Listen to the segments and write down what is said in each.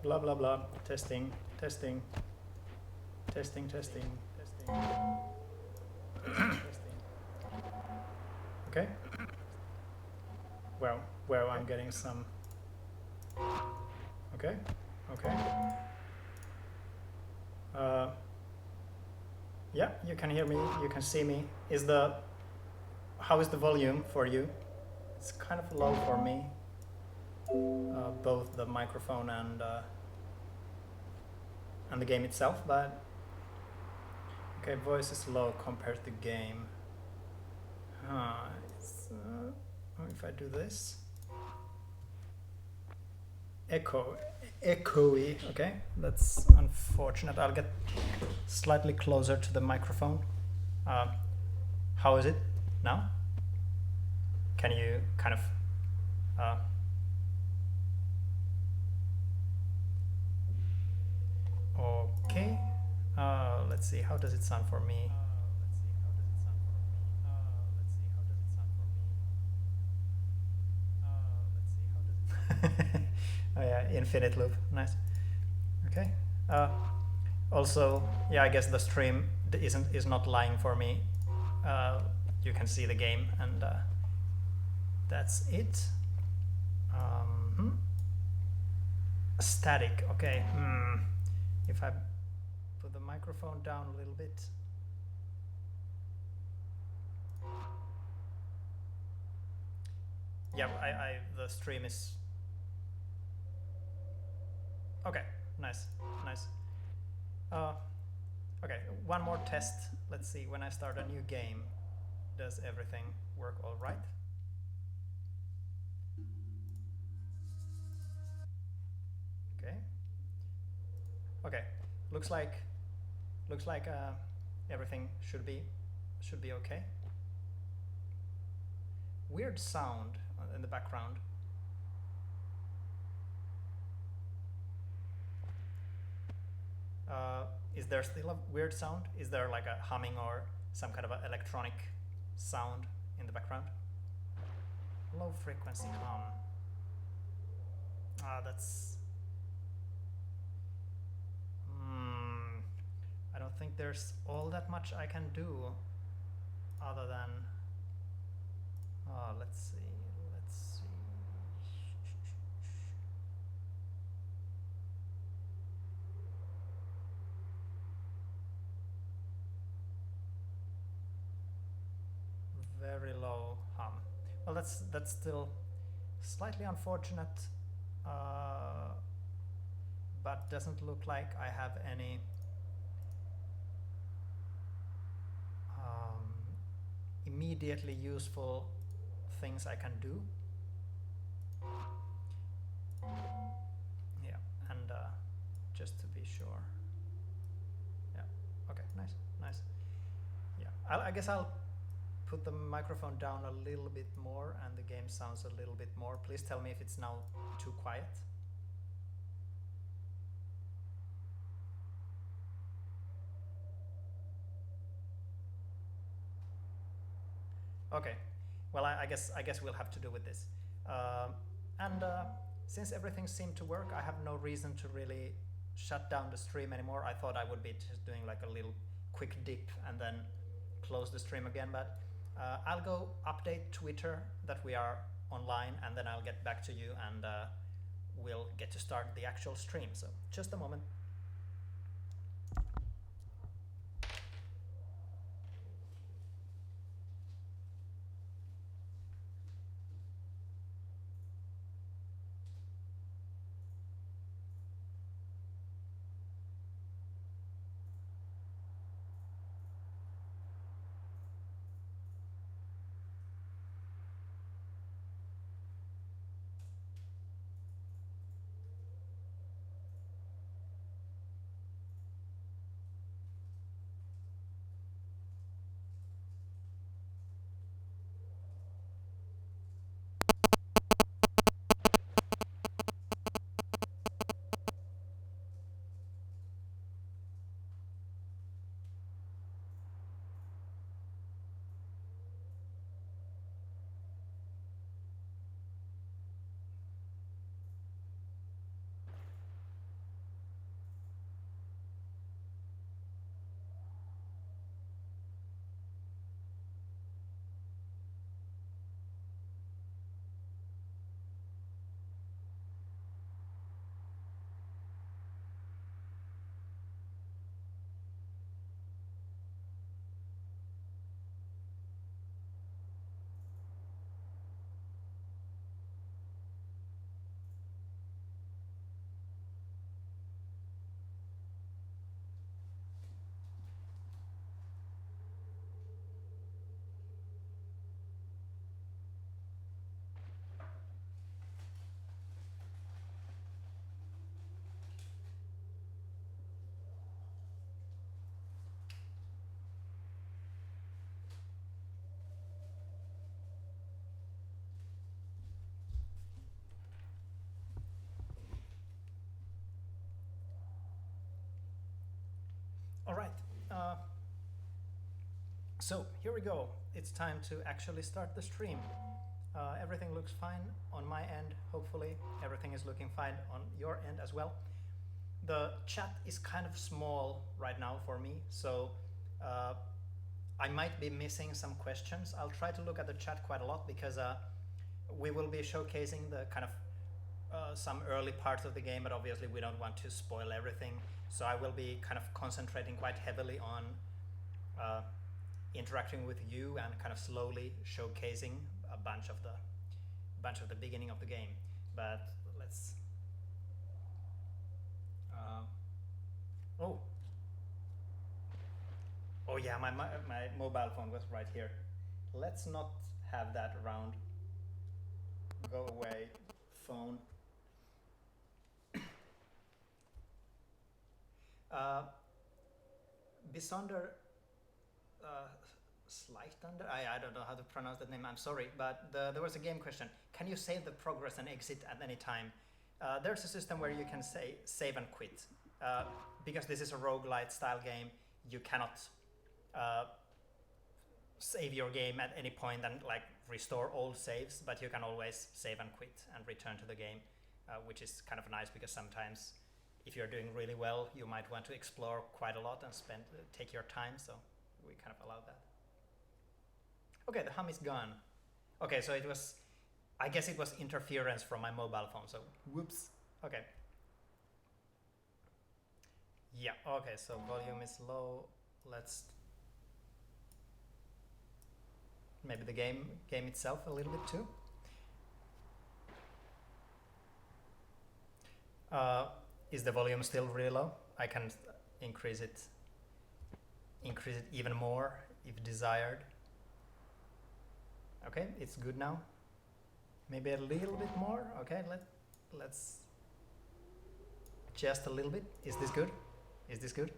blah blah blah. Testing, testing, testing, testing, testing. Testing. Okay. Well, I'm getting some. Okay, okay. Yeah, you can hear me. You can see me. How is the volume for you? It's kind of low for me. Both the microphone and the game itself, but okay, voice is low compared to game. If I do this, echoey. Okay, that's unfortunate. I'll get slightly closer to the microphone. How is it now? Can you kind of okay, let's see, how does it sound for me? Oh yeah, infinite loop, nice. Okay. Also, yeah, I guess the stream is not lying for me. You can see the game, and that's it. Static. Okay. If I put the microphone down a little bit. Yeah, the stream is okay. Nice, nice. Okay, one more test. Let's see. When I start a new game, does everything work all right? Okay. Okay. Looks like everything should be okay. Weird sound in the background. Is there still a weird sound? Is there like a humming or some kind of an electronic sound in the background? Low frequency hum. That's... I don't think there's all that much I can do other than... let's see. Very low hum. Well, that's still slightly unfortunate, but doesn't look like I have any immediately useful things I can do. Yeah, and just to be sure. Yeah. Okay. Nice. Nice. Yeah. I guess I'll put the microphone down a little bit more and the game sounds a little bit more. Please tell me if it's now too quiet. Okay, well I guess we'll have to do with this. And since everything seemed to work, I have no reason to really shut down the stream anymore. I thought I would be just doing like a little quick dip and then close the stream again, but I'll go update Twitter that we are online, and then I'll get back to you and we'll get to start the actual stream. So just a moment. So here we go. It's time to actually start the stream. Everything looks fine on my end. Hopefully everything is looking fine on your end as well. The chat is kind of small right now for me, so I might be missing some questions. I'll try to look at the chat quite a lot because we will be showcasing the kind of some early parts of the game, but obviously we don't want to spoil everything. So I will be kind of concentrating quite heavily on interacting with you and kind of slowly showcasing a bunch of the beginning of the game. But let's oh yeah, my mobile phone was right here. Let's not have that around. Go away, phone. Bisonder Sleitender? I don't know how to pronounce that name, I'm sorry, but there was a game question. Can you save the progress and exit at any time? There's a system where you can say save and quit. Because this is a roguelite style game, you cannot save your game at any point and like restore old saves, but you can always save and quit and return to the game, which is kind of nice because sometimes if you're doing really well, you might want to explore quite a lot and take your time, so we kind of allow that. Okay, the hum is gone. Okay, so it was, I guess it was interference from my mobile phone, so whoops. Okay. Yeah, okay, so volume is low. Let's maybe the game itself a little bit too. Is the volume still really low? I can increase it even more if desired. Okay, it's good now. Maybe a little bit more. Okay, let's just a little bit. Is this good? Is this good?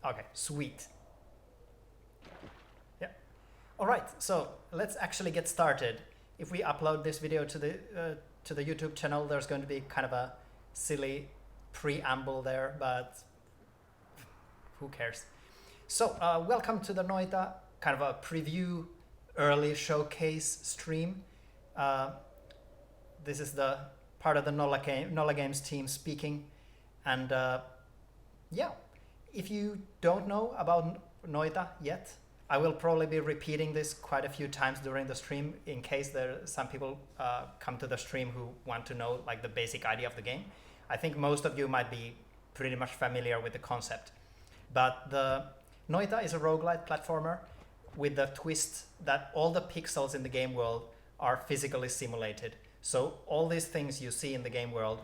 Okay, sweet. Yeah. All right, so let's actually get started. If we upload this video to the YouTube channel, there's going to be kind of a silly preamble there, but who cares? So welcome to the Noita, kind of a preview early showcase stream. This is the part of the Nolla Games team speaking, and yeah, if you don't know about Noita yet, I will probably be repeating this quite a few times during the stream in case some people come to the stream who want to know like the basic idea of the game. I think most of you might be pretty much familiar with the concept, but the Noita is a roguelite platformer with the twist that all the pixels in the game world are physically simulated. So all these things you see in the game world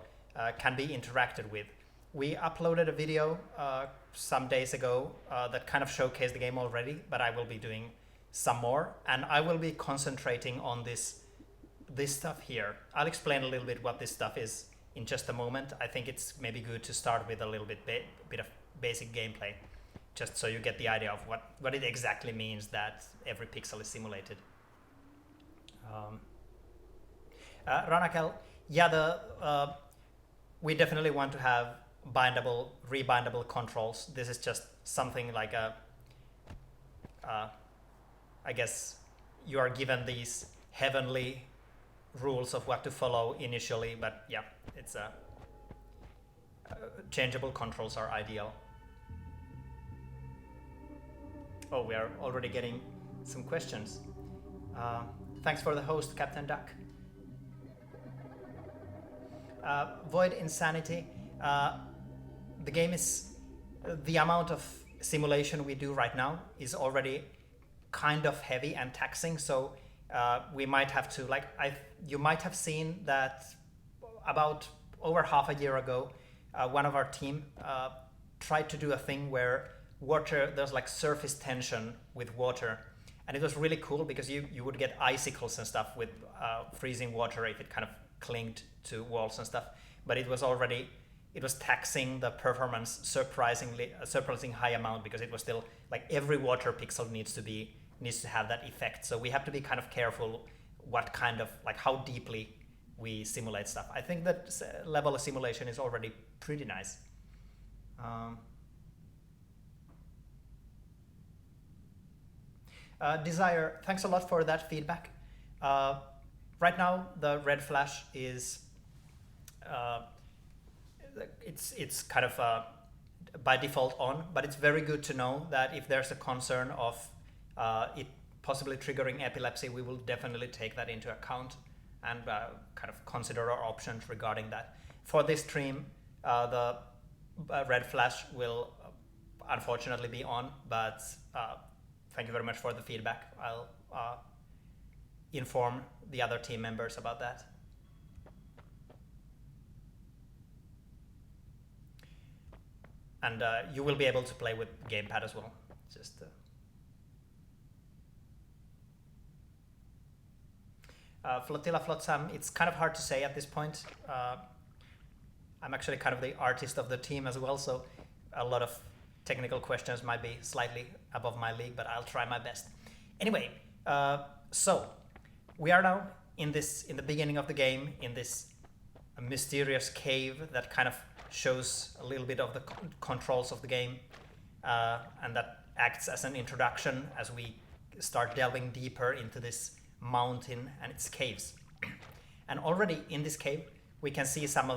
can be interacted with. We uploaded a video some days ago that kind of showcased the game already, but I will be doing some more, and I will be concentrating on this stuff here. I'll explain a little bit what this stuff is in just a moment. I think it's maybe good to start with a little bit of basic gameplay, just so you get the idea of what it exactly means that every pixel is simulated. Ranakel, yeah, we definitely want to have rebindable controls. This is just something like I guess you are given these heavenly rules of what to follow initially, but yeah, it's changeable controls are ideal. Oh, we are already getting some questions. Thanks for the host, Captain Duck. Void Insanity. The game is, the amount of simulation we do right now is already kind of heavy and taxing, so we might have to, you might have seen that about over half a year ago, one of our team tried to do a thing where there's like surface tension with water, and it was really cool because you would get icicles and stuff with freezing water if it kind of clinged to walls and stuff, but it was taxing the performance surprising high amount because it was still like every water pixel needs to have that effect. So we have to be kind of careful what kind of, like, how deeply we simulate stuff. I think that level of simulation is already pretty nice. Desire, thanks a lot for that feedback. Right now, the red flash is it's kind of by default on, but it's very good to know that if there's a concern of it possibly triggering epilepsy, we will definitely take that into account and kind of consider our options regarding that. For this stream, the red flash will unfortunately be on, but thank you very much for the feedback. I'll inform the other team members about that. And you will be able to play with gamepad as well. Just Flotilla Flotsam, it's kind of hard to say at this point. I'm actually kind of the artist of the team as well, so a lot of technical questions might be slightly above my league, but I'll try my best. Anyway, so we are now in the beginning of the game, in this mysterious cave that kind of shows a little bit of the controls of the game, and that acts as an introduction as we start delving deeper into this mountain and its caves. And already in this cave, we can see some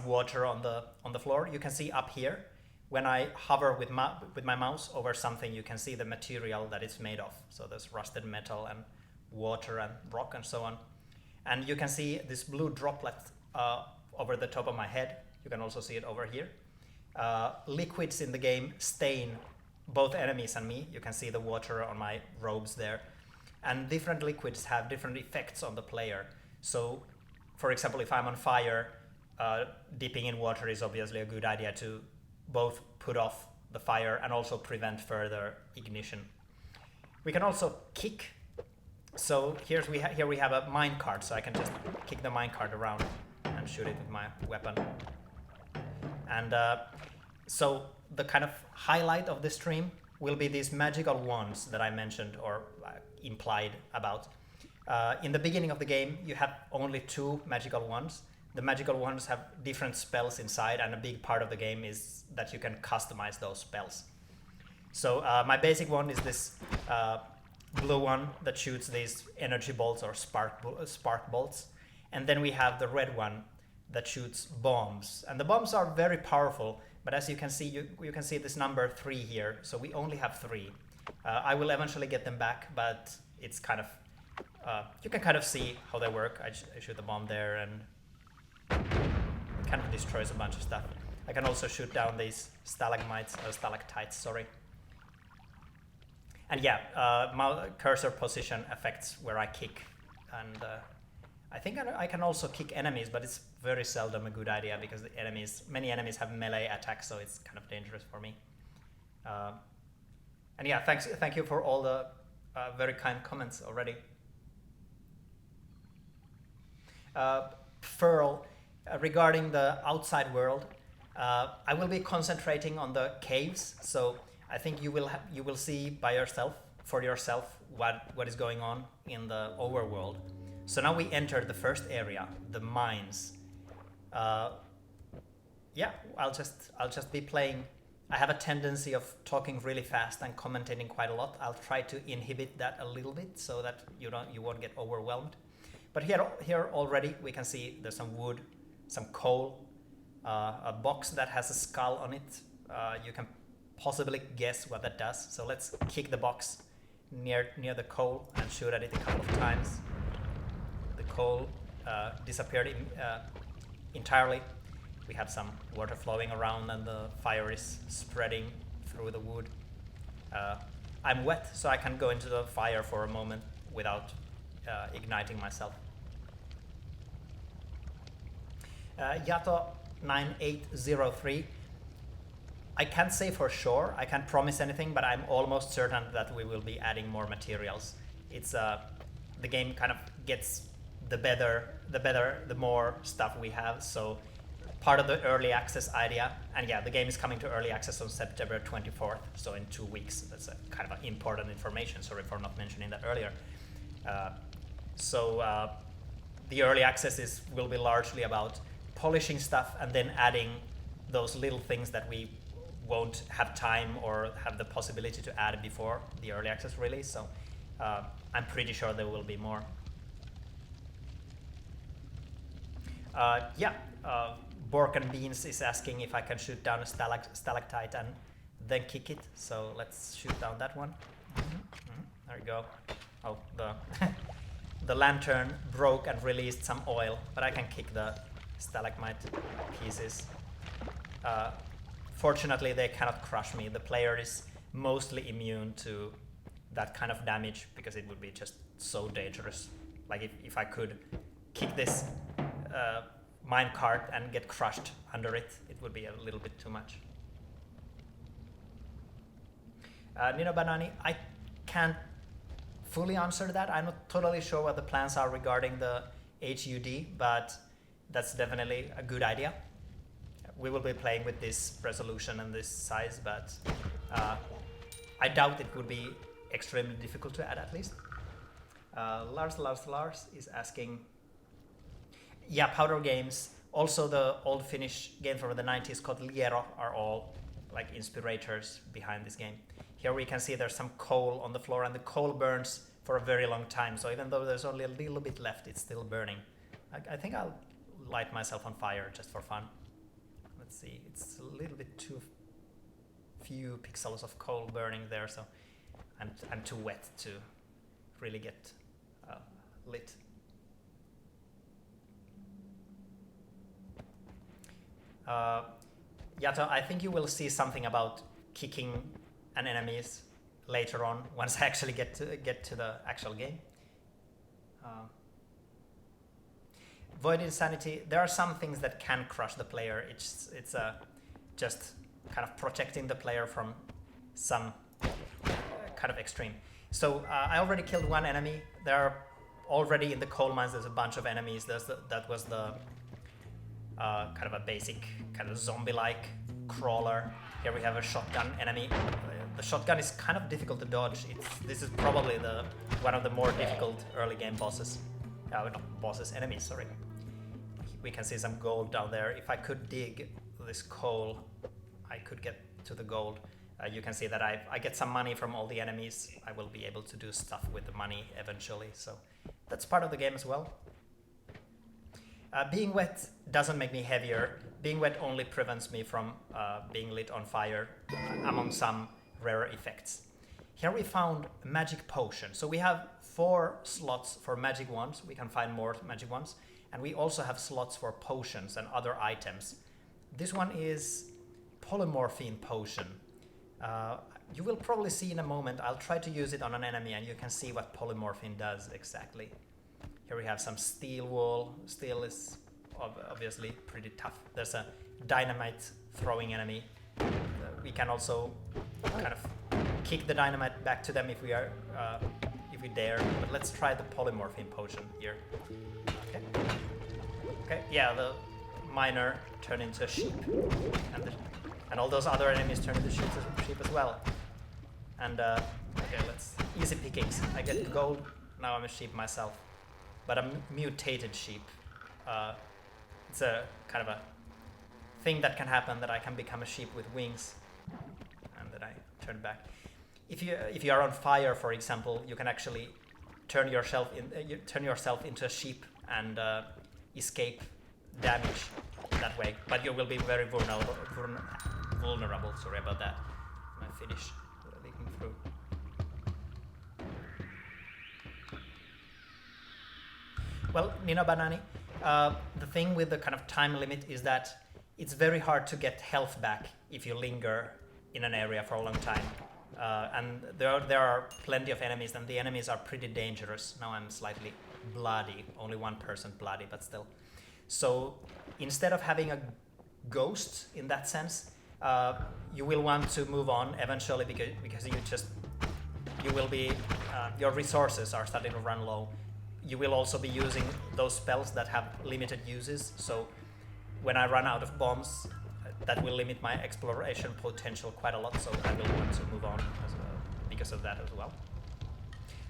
water on the floor. You can see up here, when I hover with my mouse over something, you can see the material that it's made of. So there's rusted metal and water and rock and so on. And you can see this blue droplet over the top of my head. You can also see it over here. Liquids in the game stain both enemies and me. You can see the water on my robes there. And different liquids have different effects on the player. So, for example, if I'm on fire, dipping in water is obviously a good idea to both put off the fire and also prevent further ignition. We can also kick. So here we have a minecart, so I can just kick the minecart around and shoot it with my weapon. And so the kind of highlight of the stream will be these magical wands that I mentioned or implied about. In the beginning of the game, you have only 2 magical wands. The magical wands have different spells inside, and a big part of the game is that you can customize those spells. So my basic one is this blue one that shoots these energy bolts or spark bolts. And then we have the red one that shoots bombs. And the bombs are very powerful, but as you can see, you can see this number 3 here. So we only have 3. I will eventually get them back, but it's kind of, you can kind of see how they work. I shoot the bomb there and it kind of destroys a bunch of stuff. I can also shoot down these stalactites, sorry. And yeah, my cursor position affects where I kick. And I think I can also kick enemies, but it's very seldom a good idea because many enemies have melee attacks, so it's kind of dangerous for me. And yeah, thank you for all the very kind comments already. Furl, regarding the outside world, I will be concentrating on the caves, so I think you will see for yourself what is going on in the overworld. So now we enter the first area, the mines. Yeah, I'll just be playing. I have a tendency of talking really fast and commentating quite a lot. I'll try to inhibit that a little bit so that you won't get overwhelmed. But here already we can see there's some wood, some coal, a box that has a skull on it. You can possibly guess what that does. So let's kick the box near the coal and shoot at it a couple of times. The coal disappeared entirely. We have some water flowing around and the fire is spreading through the wood. I'm wet, so I can go into the fire for a moment without igniting myself. Yato 9803. I can't say for sure, I can't promise anything, but I'm almost certain that we will be adding more materials. It's the game kind of gets the more stuff we have, so part of the early access idea, and yeah, the game is coming to early access on September 24th, so in 2 weeks. That's a kind of important information, sorry for not mentioning that earlier. The early access will be largely about polishing stuff and then adding those little things that we won't have time or have the possibility to add before the early access release, so I'm pretty sure there will be more. Bork and Beans is asking if I can shoot down a stalactite and then kick it, so let's shoot down that one. There we go. Oh, the lantern broke and released some oil, but I can kick the stalagmite pieces. Fortunately, they cannot crush me. The player is mostly immune to that kind of damage because it would be just so dangerous. Like if I could kick this minecart and get crushed under it, it would be a little bit too much. Nino Banani, I can't fully answer that. I'm not totally sure what the plans are regarding the HUD, but that's definitely a good idea. We will be playing with this resolution and this size, but I doubt it would be extremely difficult to add at least. Lars is asking, yeah, Powder Games, also the old Finnish game from the 90s called Liero are all like inspirators behind this game. Here we can see there's some coal on the floor, and the coal burns for a very long time, so even though there's only a little bit left, it's still burning. I think I'll light myself on fire just for fun. Let's see, it's a little bit too few pixels of coal burning there, so I'm too wet to really get lit. Yato, I think you will see something about kicking an enemies later on once I actually get to the actual game. Void Insanity, there are some things that can crush the player. It's just kind of protecting the player from some kind of extreme. So I already killed one enemy. There are already in the coal mines, there's a bunch of enemies. That was the kind of a basic kind of zombie-like crawler. Here we have a shotgun enemy. The shotgun is kind of difficult to dodge. This is probably one of the more difficult early game bosses. Not bosses, enemies, sorry. We can see some gold down there. If I could dig this coal, I could get to the gold. You can see that I get some money from all the enemies. I will be able to do stuff with the money eventually, so that's part of the game as well. Being wet doesn't make me heavier. Being wet only prevents me from being lit on fire, among some rare effects. Here we found magic potion. So we have 4 slots for magic wands. We can find more magic wands. And we also have slots for potions and other items. This one is Morphine Potion. You will probably see in a moment. I'll try to use it on an enemy and you can see what polymorphine does exactly. Here we have some steel wool. Steel is obviously pretty tough. There's a dynamite throwing enemy. We can also kind of kick the dynamite back to them if we dare. But let's try the polymorphine potion here. Okay. Yeah, the miner turned into a sheep, and all those other enemies turned into sheep as well. And okay, let's easy pickings. I get gold. Now I'm a sheep myself, but a mutated sheep. It's a kind of a thing that can happen, that I can become a sheep with wings, and that I turn back. If you are on fire, for example, you can actually turn yourself into a sheep and escape damage that way. But you will be very vulnerable. Sorry about that. My Finnish leaking through. Well, Nino Banani, the thing with the kind of time limit is that it's very hard to get health back if you linger in an area for a long time. And there are plenty of enemies, and the enemies are pretty dangerous. Now I'm slightly bloody, only 1% bloody, but still. So instead of having a ghost in that sense, you will want to move on eventually because you will be your resources are starting to run low. You will also be using those spells that have limited uses. So when I run out of bombs, that will limit my exploration potential quite a lot, so I will want to move on because of that as well.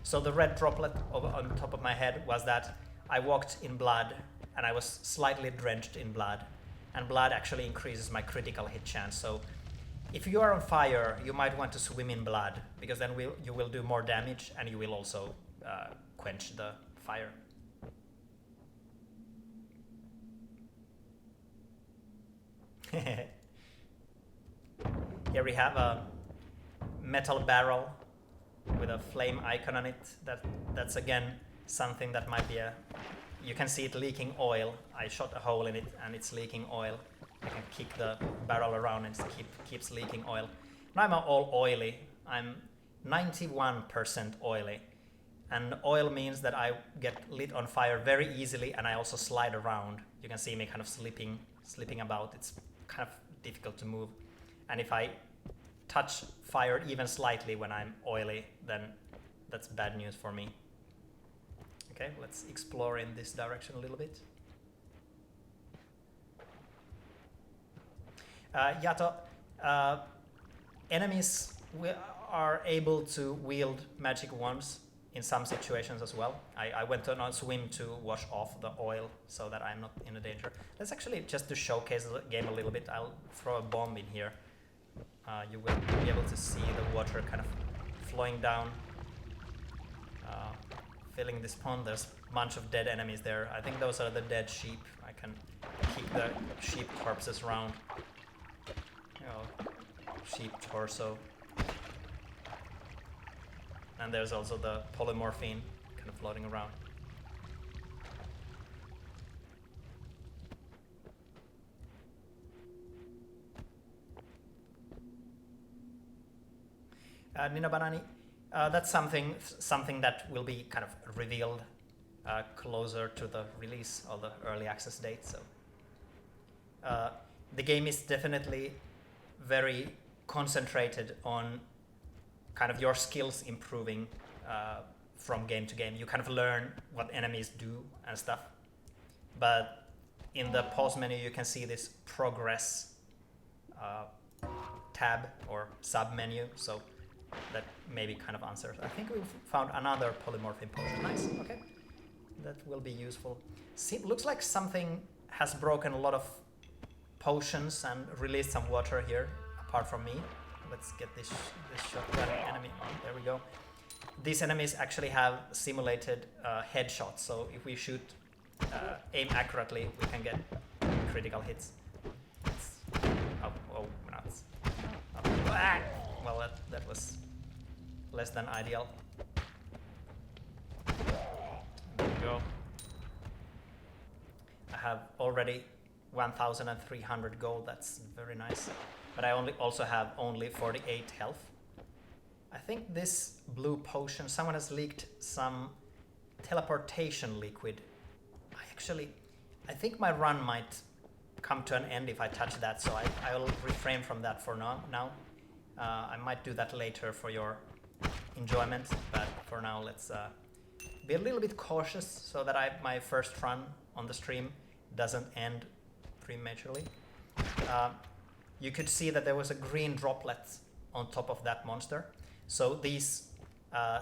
So the red droplet on top of my head was that I walked in blood and I was slightly drenched in blood, and blood actually increases my critical hit chance. So if you are on fire, you might want to swim in blood, because then you will do more damage and you will also quench the fire. Here we have a metal barrel with a flame icon on it. That's again something that might be you can see it leaking oil. I shot a hole in it and it's leaking oil. I can kick the barrel around and it keeps leaking oil. Now I'm all oily. I'm 91% oily. And oil means that I get lit on fire very easily, and I also slide around. You can see me kind of slipping about. It's kind of difficult to move. And if I touch fire even slightly when I'm oily, then that's bad news for me. Okay, let's explore in this direction a little bit. Yato, enemies are able to wield magic wands in some situations as well. I went on a swim to wash off the oil so that I'm not in a danger. Let's actually, just to showcase the game a little bit, I'll throw a bomb in here. You will be able to see the water kind of flowing down, filling this pond. There's a bunch of dead enemies there. I think those are the dead sheep. I can kick the sheep corpses around. You know, sheep torso. And there's also the polymorphine kind of floating around. Nina Banani, that's something that will be kind of revealed closer to the release or the early access date. So the game is definitely very concentrated on kind of your skills improving from game to game. You kind of learn what enemies do and stuff. But in the pause menu, you can see this progress tab or sub menu. So that maybe kind of answers. I think we've found another polymorphine potion. Nice. Okay, that will be useful. Looks like something has broken a lot of potions and released some water here, apart from me. Let's get this shotgun enemy on. There we go. These enemies actually have simulated headshots, so if we shoot, aim accurately, we can get critical hits. Oh, nuts. Well, that was less than ideal. There we go. I have already 1,300 gold. That's very nice. But I also have only 48 health. I think this blue potion, someone has leaked some teleportation liquid. I think my run might come to an end if I touch that, so I'll refrain from that for now. I might do that later for your enjoyment, but for now let's be a little bit cautious so that my first run on the stream doesn't end prematurely. You could see that there was a green droplet on top of that monster. So these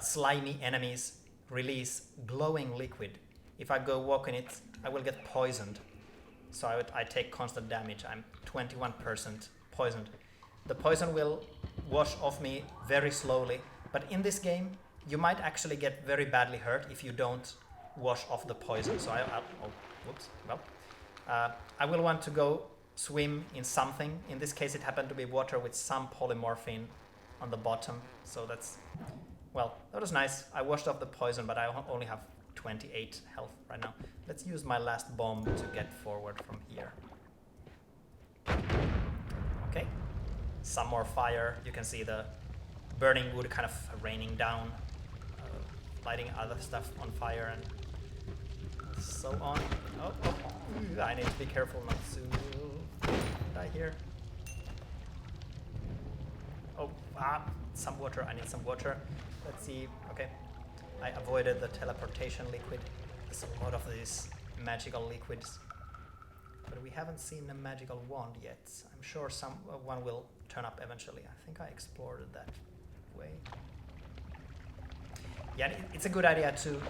slimy enemies release glowing liquid. If I go walk in it, I will get poisoned. So I take constant damage. I'm 21% poisoned. The poison will wash off me very slowly. But in this game, you might actually get very badly hurt if you don't wash off the poison. So whoops. Well, I will want to go swim in something. In this case, it happened to be water with some polymorphine on the bottom. So that was nice. I washed off the poison, but I only have 28 health right now. Let's use my last bomb to get forward from here. Okay, some more fire. You can see the burning wood kind of raining down, lighting other stuff on fire and so on. Oh, I need to be careful not to die here. Oh, some water. I need some water. Let's see. Okay, I avoided the teleportation liquid. There's a lot of these magical liquids, but we haven't seen a magical wand yet. I'm sure one will turn up eventually. I think I explored that way. Yeah, it's a good idea to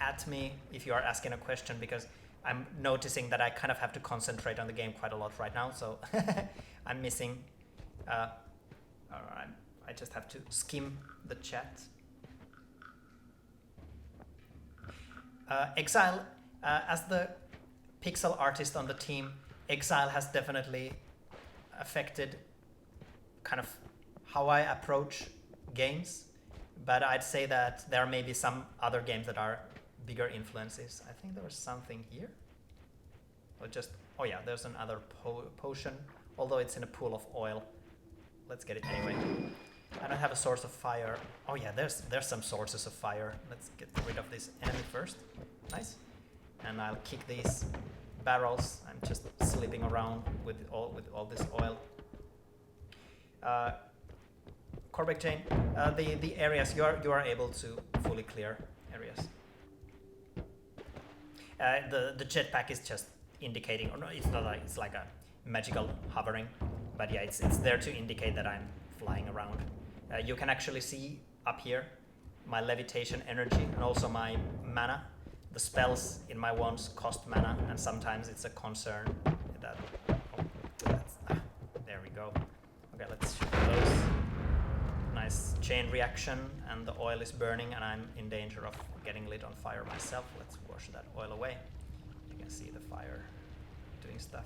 at me if you are asking a question, because I'm noticing that I kind of have to concentrate on the game quite a lot right now, so I'm missing Alright, I just have to skim the chat. Exile, as the pixel artist on the team, Exile has definitely affected kind of how I approach games, but I'd say that there may be some other games that are bigger influences. I think there was something here. Or just, oh yeah, there's another potion, although it's in a pool of oil. Let's get it anyway. I don't have a source of fire. Oh yeah, there's some sources of fire. Let's get rid of this enemy first. Nice. And I'll kick these barrels. I'm just slipping around with all this oil. Corbeck chain. The areas you are able to fully clear areas. The jetpack is just indicating, or no, it's not like it's like a magical hovering, but yeah, it's there to indicate that I'm flying around. You can actually see up here my levitation energy and also my mana. The spells in my wands cost mana, and sometimes it's a concern that. There we go. Okay, let's shoot those. Nice chain reaction, and the oil is burning, and I'm in danger of getting lit on fire myself. Let's wash that oil away. You can see the fire doing stuff.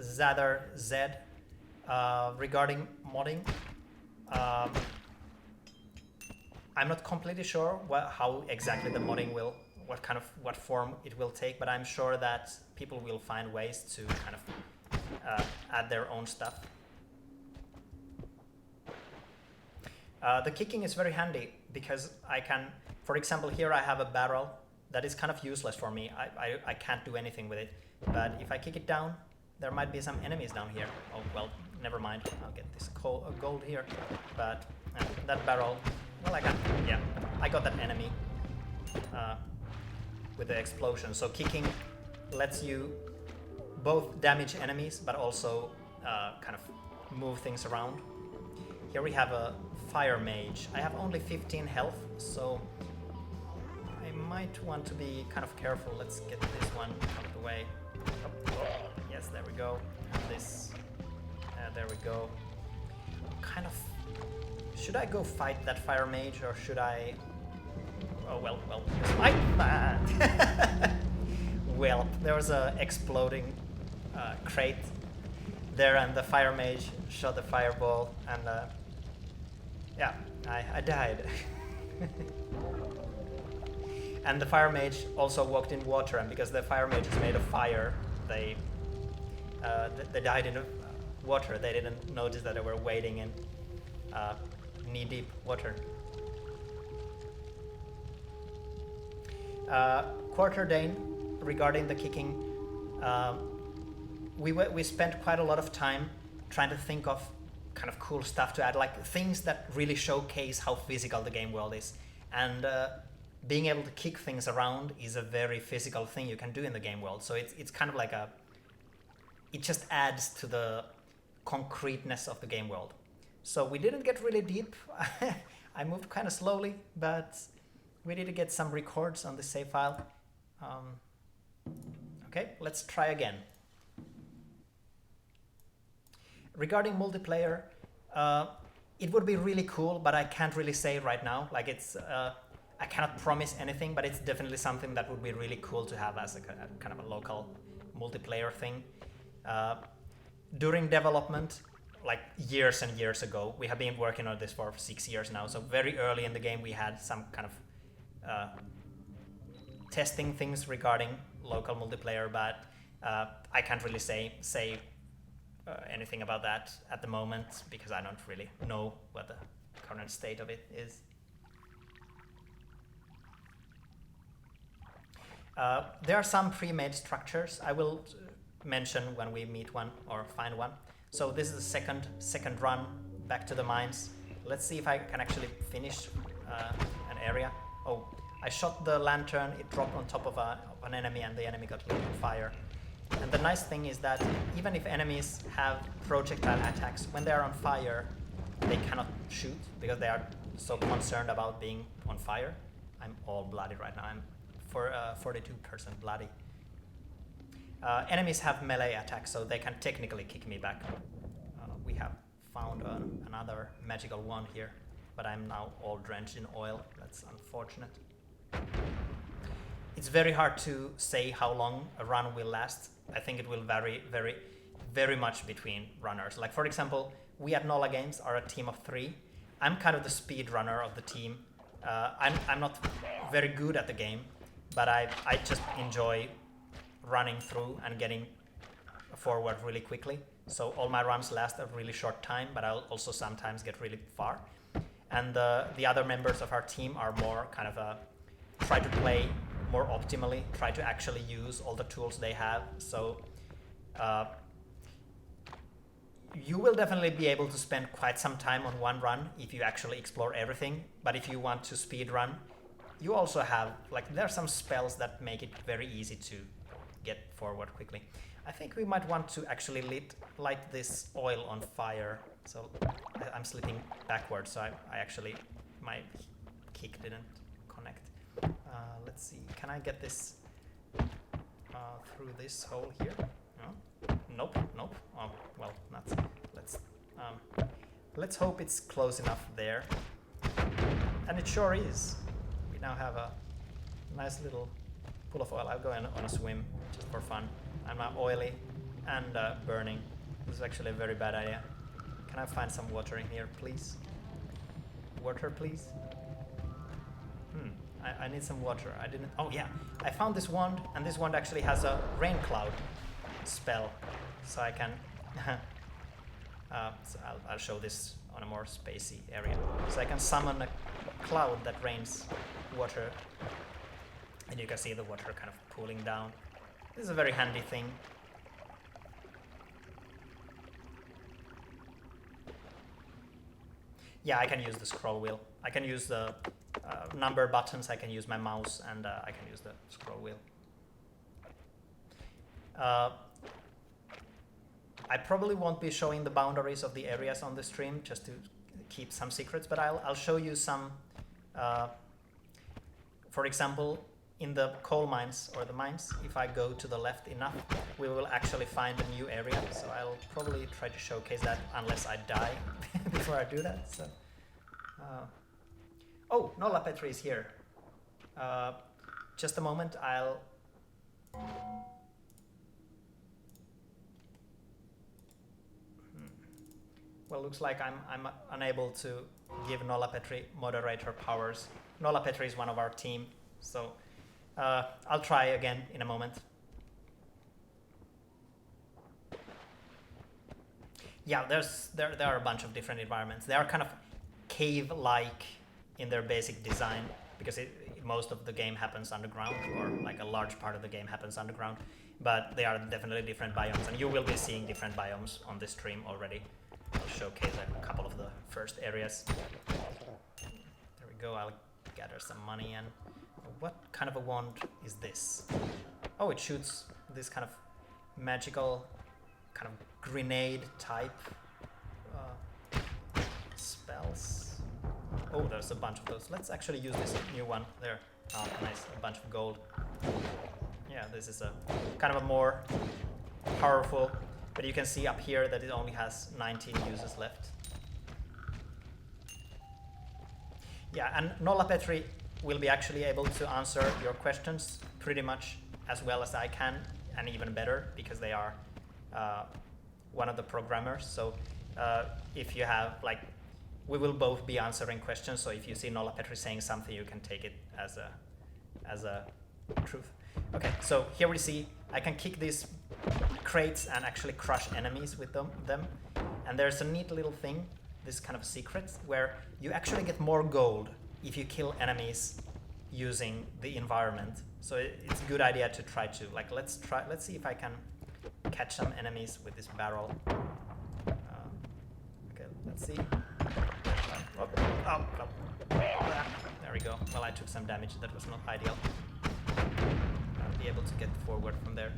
Zadar Z, regarding modding, I'm not completely sure how exactly the modding will, what form it will take, but I'm sure that people will find ways to kind of add their own stuff. The kicking is very handy because I can, for example, here I have a barrel that is kind of useless for me. I can't do anything with it. But if I kick it down, there might be some enemies down here. Oh, well, never mind. I'll get this gold here. But that barrel, well, I got that enemy with the explosion. So kicking lets you both damage enemies, but also kind of move things around. Here we have a fire mage. I have only 15 health, so I might want to be kind of careful. Let's get this one out of the way. Oh, yes, there we go. And this, there we go. Kind of, should I go fight that fire mage, or should I? Oh well, fight that. Well, there was a exploding crate there, and the fire mage shot the fireball, and yeah, I died. And the fire mage also walked in water, and because the fire mage is made of fire, they died in water. They didn't notice that they were wading in knee-deep water. Quarterdane, regarding the kicking, we spent quite a lot of time trying to think of kind of cool stuff to add, like things that really showcase how physical the game world is. And being able to kick things around is a very physical thing you can do in the game world. So it's kind of like it just adds to the concreteness of the game world. So we didn't get really deep. I moved kind of slowly, but we need to get some records on the save file. Okay, let's try again. Regarding multiplayer, it would be really cool, but I can't really say right now. Like I cannot promise anything, but it's definitely something that would be really cool to have as a kind of a local multiplayer thing. During development, like years and years ago, we have been working on this for 6 years now. So very early in the game, we had some kind of testing things regarding local multiplayer, but I can't really say anything about that at the moment because I don't really know what the current state of it is. There are some pre-made structures I will mention when we meet one or find one. So this is the second run back to the mines. Let's see if I can actually finish an area. Oh, I shot the lantern, it dropped on top of an enemy, and the enemy got lit on fire. And the nice thing is that even if enemies have projectile attacks, when they are on fire, they cannot shoot because they are so concerned about being on fire. I'm all bloody right now. I'm 42% bloody. Enemies have melee attacks, so they can technically kick me back. We have found another magical wand here, but I'm now all drenched in oil. That's unfortunate. It's very hard to say how long a run will last. I think it will vary very much between runners. Like, for example, we at Nolla Games are a team of 3. I'm kind of the speed runner of the team. I'm not very good at the game, but I just enjoy running through and getting forward really quickly. So all my runs last a really short time, but I'll also sometimes get really far. And the other members of our team are more kind of try to play more optimally, try to actually use all the tools they have. So you will definitely be able to spend quite some time on one run if you actually explore everything. But if you want to speed run, you also have, like, there are some spells that make it very easy to get forward quickly. I think we might want to actually light this oil on fire. So I'm slipping backwards, so I actually, my kick didn't connect. Let's see, can I get this through this hole here? No? Nope. Oh, well, let's hope it's close enough there. And it sure is. We now have a nice little pool of oil. I'll go on a swim just for fun. I'm now oily and burning. This is actually a very bad idea. Can I find some water in here, please? Water, please? I need some water. I didn't... Oh, yeah. I found this wand, and this wand actually has a rain cloud spell. So I can... so I'll show this on a more spacey area. So I can summon a cloud that rains water. And you can see the water kind of cooling down. This is a very handy thing. Yeah, I can use the scroll wheel. I can use the number buttons, I can use my mouse, and I can use the scroll wheel. I probably won't be showing the boundaries of the areas on the stream just to keep some secrets, but I'll show you some, for example, in the coal mines or the mines, if I go to the left enough, we will actually find a new area. So I'll probably try to showcase that unless I die before I do that. So, oh, Nolla Petri is here. Just a moment, I'll... Well, looks like I'm unable to give Nolla Petri moderator powers. Nolla Petri is one of our team, so I'll try again in a moment. Yeah, there are a bunch of different environments. They are kind of cave-like in their basic design, because most of the game happens underground, or like a large part of the game happens underground, but they are definitely different biomes, and you will be seeing different biomes on this stream already. I'll showcase a couple of the first areas. There we go, I'll gather some money. And what kind of a wand is this? Oh, it shoots this kind of magical, kind of grenade type spells. Oh, there's a bunch of those. Let's actually use this new one there. Oh, nice, a bunch of gold. Yeah, this is a kind of a more powerful, but you can see up here that it only has 19 uses left. Yeah, and Nolla Petri will be actually able to answer your questions pretty much as well as I can, and even better, because they are one of the programmers. So if you have, like, we will both be answering questions, so if you see Nolla Petri saying something, you can take it as a truth. Okay, so here we see I can kick these crates and actually crush enemies with them. And there's a neat little thing, this kind of secret, where you actually get more gold if you kill enemies using the environment. So it's a good idea to try to, like, let's see if I can catch some enemies with this barrel. Okay, let's see. Oh, there we go. Well, I took some damage. That was not ideal. I'll be able to get forward from there.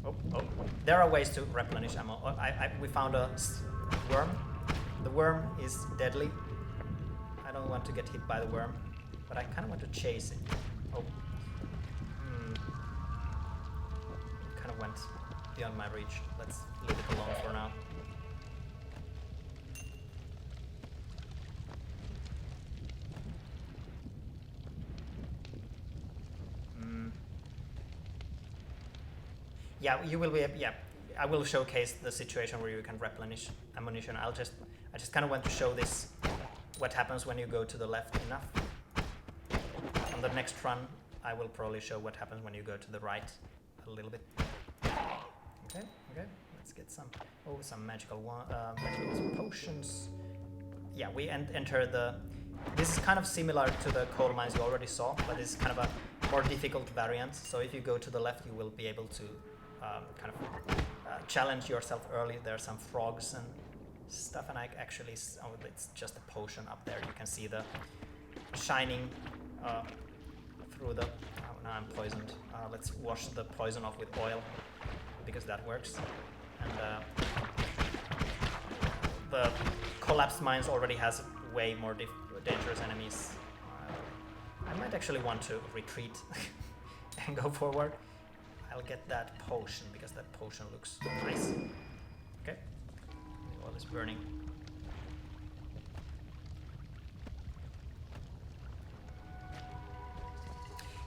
Oh. There are ways to replenish ammo. We found a worm. The worm is deadly. I don't want to get hit by the worm, but I kind of want to chase it. Oh. went beyond my reach. Let's leave it alone for now. Yeah, you will be. Yeah, I will showcase the situation where you can replenish ammunition. I just kind of want to show this, what happens when you go to the left enough. On the next run, I will probably show what happens when you go to the right a little bit. Okay, let's get some magical potions. Yeah, we enter the. This is kind of similar to the coal mines you already saw, but it's kind of a more difficult variant. So if you go to the left, you will be able to challenge yourself early. There are some frogs and stuff, and it's just a potion up there. You can see the shining through the. Oh, now I'm poisoned. Let's wash the poison off with oil because that works. And the collapsed mines already has way more dangerous enemies. I might actually want to retreat and go forward. I'll get that potion because that potion looks nice. Okay, the oil is burning.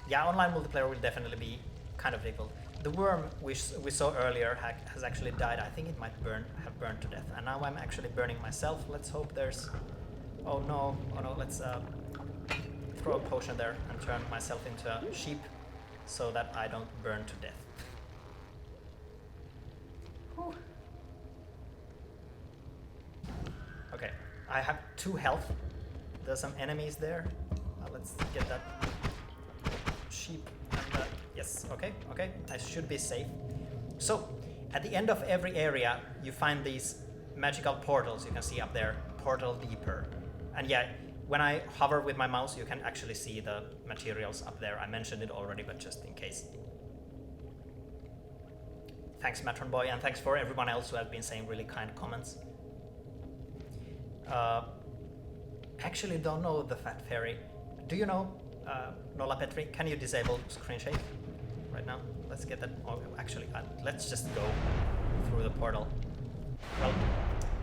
Yeah, online multiplayer will definitely be kind of difficult. The worm we saw earlier has actually died. I think it might have burned to death. And now I'm actually burning myself. Let's hope there's... Oh no, let's throw a potion there and turn myself into a sheep so that I don't burn to death. Whew. Okay, I have 2 health. There's some enemies there. Let's get that sheep. And, yes, okay, I should be safe. So, at the end of every area, you find these magical portals you can see up there. Portal deeper. And yeah, when I hover with my mouse, you can actually see the materials up there. I mentioned it already, but just in case. Thanks, Matron Boy, and thanks for everyone else who has been saying really kind comments. Actually don't know the Fat Fairy. Do you know Nolla Petri? Can you disable screen shake right now? Let's get that. Oh, actually, let's just go through the portal. Well,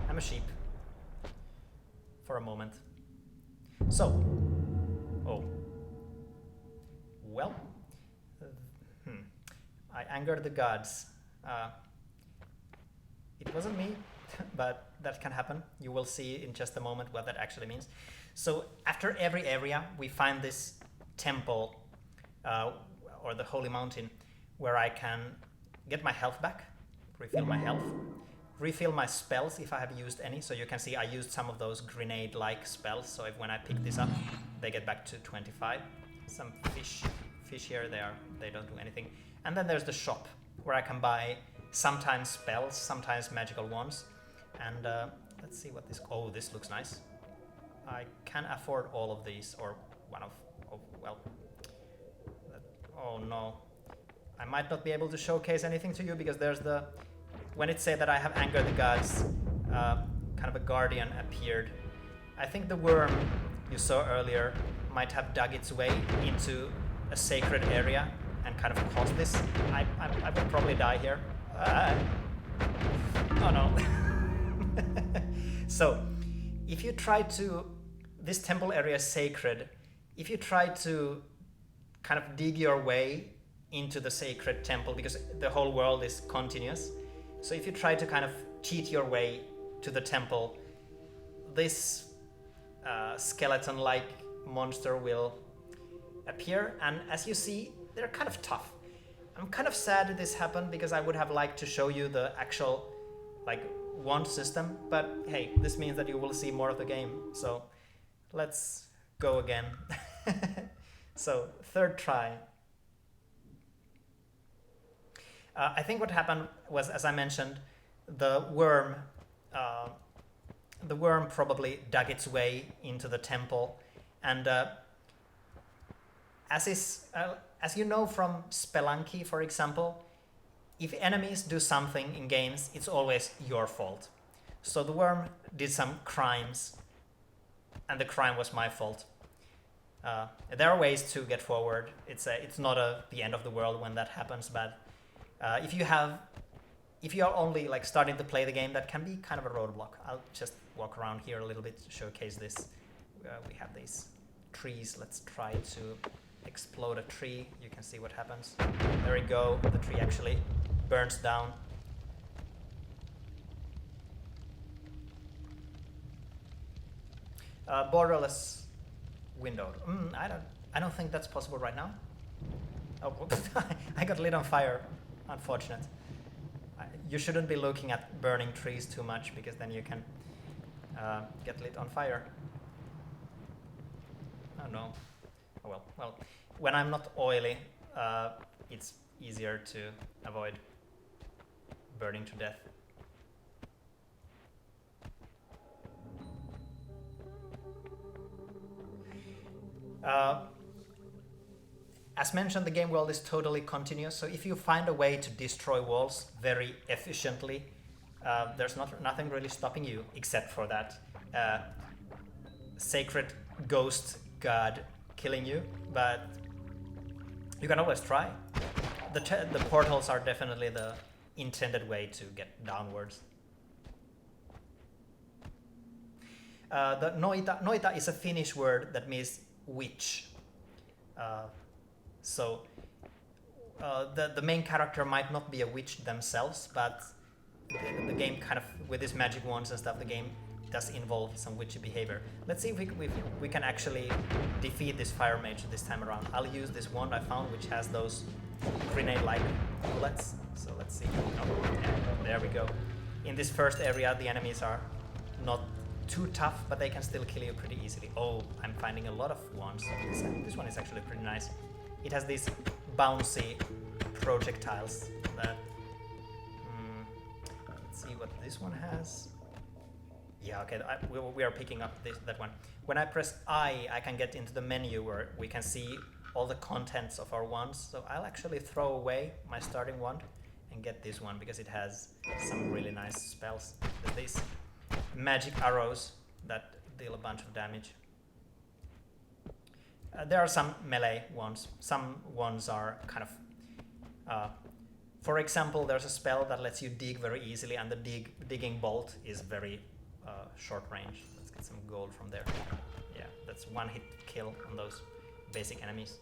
I'm a sheep for a moment. So, oh, well, I angered the gods. It wasn't me, but that can happen. You will see in just a moment what that actually means. So after every area, we find this temple or the holy mountain where I can get my health back, refill my health, refill my spells if I have used any. So you can see I used some of those grenade-like spells. So when I pick this up, they get back to 25. Some fish here, they don't do anything. And then there's the shop where I can buy sometimes spells, sometimes magical wands. And let's see what this. Oh, this looks nice. I can afford all of these, or one of. Oh, well. Oh no, I might not be able to showcase anything to you because there's the. When it said that I have angered the gods, kind of a guardian appeared. I think the worm you saw earlier might have dug its way into a sacred area and kind of caused this. I would probably die here. Oh no. So, if you try to, this temple area is sacred. If you try to kind of dig your way into the sacred temple, because the whole world is continuous, so if you try to kind of cheat your way to the temple, this skeleton-like monster will appear, and as you see, they're kind of tough. I'm kind of sad this happened because I would have liked to show you the actual wand system, but hey, this means that you will see more of the game, so let's go again. So, 3rd try. I think what happened was, as I mentioned, the worm probably dug its way into the temple, and as you know from Spelunky, for example, if enemies do something in games, it's always your fault. So the worm did some crimes, and the crime was my fault. There are ways to get forward. It's not the end of the world when that happens, but If you are only like starting to play the game, that can be kind of a roadblock. I'll just walk around here a little bit to showcase this. We have these trees. Let's try to explode a tree. You can see what happens. There we go. The tree actually burns down. Borderless windowed. I don't think that's possible right now. Oh, I got lit on fire. Unfortunate. You shouldn't be looking at burning trees too much, because then you can get lit on fire. Oh no. Oh well. When I'm not oily, it's easier to avoid burning to death. As mentioned, the game world is totally continuous, so if you find a way to destroy walls very efficiently, there's nothing really stopping you, except for that sacred ghost god killing you, but you can always try. The portals are definitely the intended way to get downwards. The Noita is a Finnish word that means witch. So the main character might not be a witch themselves, but the game kind of, with these magic wands and stuff, the game does involve some witchy behavior. Let's see if we can actually defeat this fire mage this time around. I'll use this wand I found, which has those grenade-like bullets. So let's see. Oh, yeah, there we go. In this first area, the enemies are not too tough, but they can still kill you pretty easily. Oh, I'm finding a lot of wands. This one is actually pretty nice. It has these bouncy projectiles that... let's see what this one has. Yeah, okay, we are picking up that one. When I press I can get into the menu where we can see all the contents of our wands. So I'll actually throw away my starting wand and get this one, because it has some really nice spells. There's these magic arrows that deal a bunch of damage. There are some melee ones. Some ones are kind of... for example, there's a spell that lets you dig very easily, and the digging bolt is very short range. Let's get some gold from there. Yeah, that's one hit kill on those basic enemies.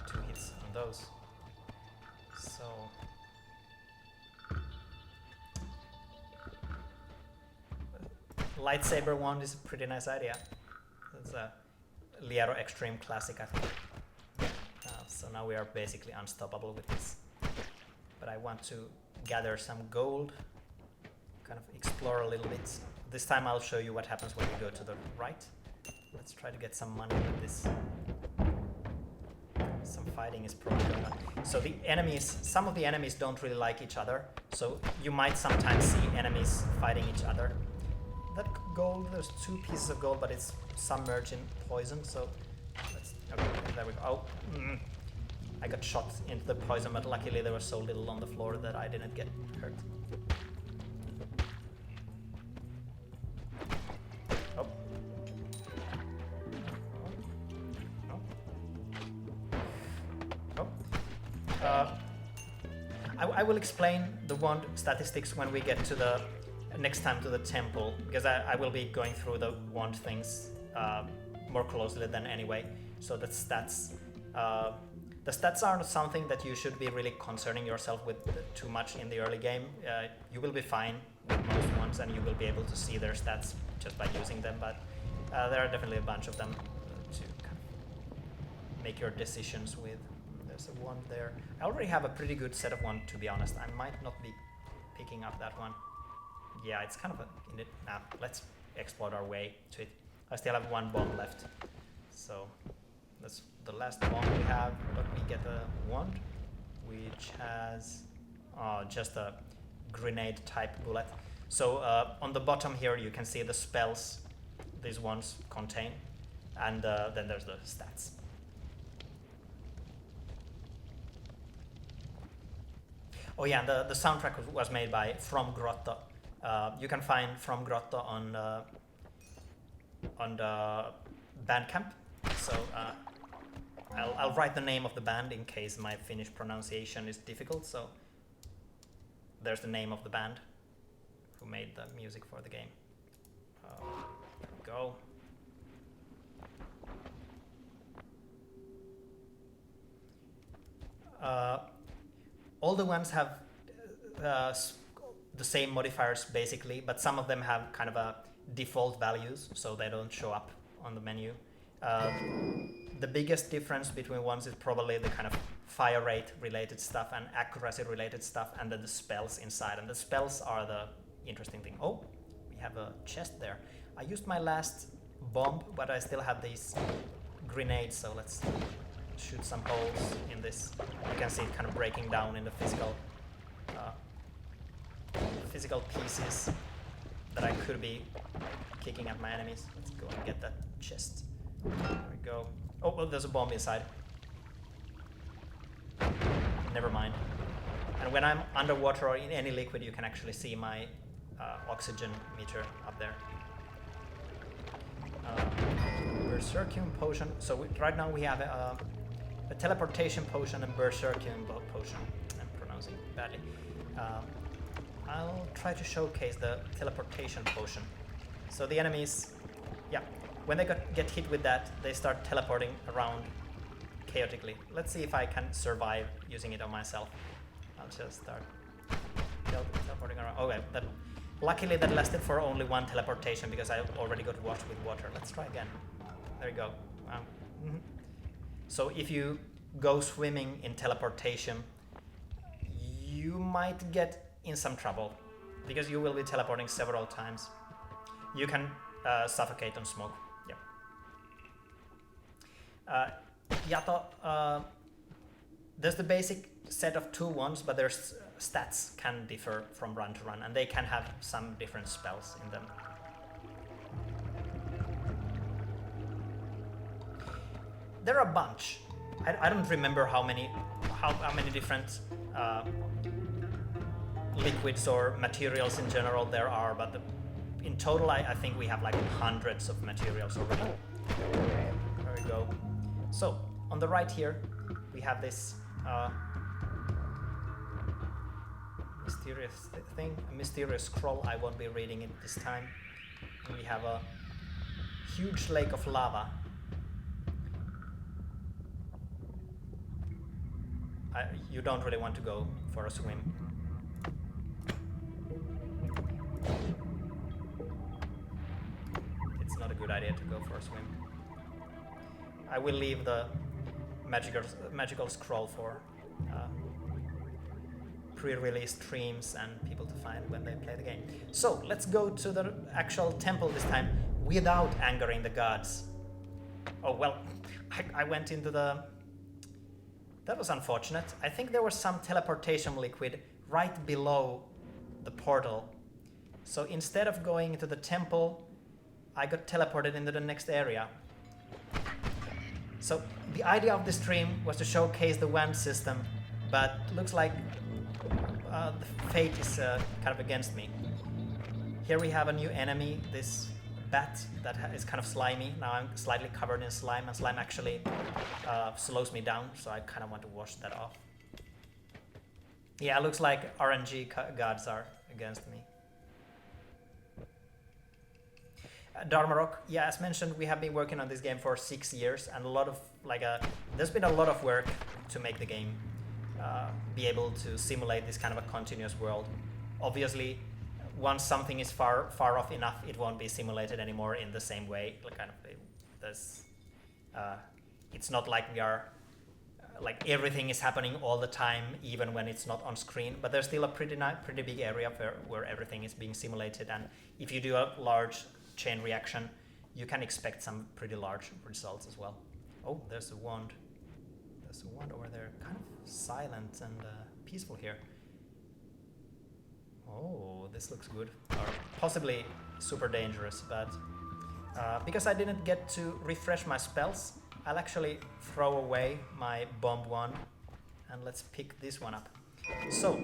Two hits on those. So... lightsaber wand is a pretty nice idea. It's a Liero Extreme Classic, I think. So now we are basically unstoppable with this. But I want to gather some gold, kind of explore a little bit. This time I'll show you what happens when you go to the right. Let's try to get some money with this. Some fighting is probably going on. So the enemies, some of the enemies don't really like each other, so you might sometimes see enemies fighting each other. That gold, there's 2 pieces of gold, but it's submerged in poison, so okay, there we go. Oh, I got shot into the poison, but luckily there was so little on the floor that I didn't get hurt. Oh. Oh. I will explain the wand statistics when we get to the next time to the temple, because I will be going through the wand things more closely than anyway. So the stats aren't something that you should be really concerning yourself with too much in the early game. You will be fine with most ones, and you will be able to see their stats just by using them, but there are definitely a bunch of them to kind of make your decisions with. There's a wand there. I already have a pretty good set of one, to be honest. I might not be picking up that one. Yeah, it's kind of in it. Now, let's explore our way to it. I still have 1 bomb left. So that's the last bomb we have. But we get a wand, which has just a grenade type bullet. So on the bottom here, you can see the spells these ones contain. And then there's the stats. Oh yeah, the soundtrack was made by From Grotto. You can find From Grotto on the Bandcamp. So I'll write the name of the band in case my Finnish pronunciation is difficult. So there's the name of the band who made the music for the game. There we go. All the ones have the same modifiers basically, but some of them have kind of a default values, so they don't show up on the menu. The biggest difference between ones is probably the kind of fire rate related stuff and accuracy related stuff, and then the spells inside. And the spells are the interesting thing. Oh, we have a chest there. I used my last bomb, but I still have these grenades, so let's shoot some holes in this. You can see it kind of breaking down in the physical pieces that I could be kicking at my enemies. Let's go and get that chest. There we go. Oh, well, there's a bomb inside. Never mind. And when I'm underwater or in any liquid, you can actually see my oxygen meter up there. Berserkium potion. So right now we have a teleportation potion and berserkium potion. I'm pronouncing it badly. I'll try to showcase the teleportation potion. So the enemies, yeah, when they get hit with that, they start teleporting around chaotically. Let's see if I can survive using it on myself. I'll just start teleporting around. Okay, luckily that lasted for only one teleportation because I already got washed with water. Let's try again. There you go. So if you go swimming in teleportation, you might get in some trouble because you will be teleporting several times. You can suffocate on smoke. Yeah. There's the basic set of 2 ones, but their stats can differ from run to run, and they can have some different spells in them. There are a bunch. I don't remember how many different liquids or materials in general there are, but in total I think we have like hundreds of materials already. There we go. So on the right here we have this mysterious thing, a mysterious scroll. I won't be reading it this time. And we have a huge lake of lava. You don't really want to go for a swim. It's not a good idea to go for a swim. I will leave the magical scroll for pre-release streams and people to find when they play the game. So let's go to the actual temple this time without angering the gods. Oh well, I went into the... That was unfortunate. I think there was some teleportation liquid right below the portal. So instead of going into the temple, I got teleported into the next area. So the idea of this stream was to showcase the WAN system, but looks like the fate is kind of against me. Here we have a new enemy, this bat that is kind of slimy. Now I'm slightly covered in slime, and slime actually slows me down, so I kind of want to wash that off. Yeah, it looks like RNG gods are against me. Dharmarok, yeah, as mentioned, we have been working on this game for 6 years, and a lot of there's been a lot of work to make the game be able to simulate this kind of a continuous world. Obviously, once something is far off enough, it won't be simulated anymore in the same way. It's not like we are like everything is happening all the time, even when it's not on screen. But there's still a pretty big area where everything is being simulated, and if you do a large chain reaction, you can expect some pretty large results as well. Oh, there's a wand. There's a wand over there, kind of silent and peaceful here. Oh, this looks good. Or possibly super dangerous, but because I didn't get to refresh my spells, I'll actually throw away my bomb wand, and let's pick this one up. So,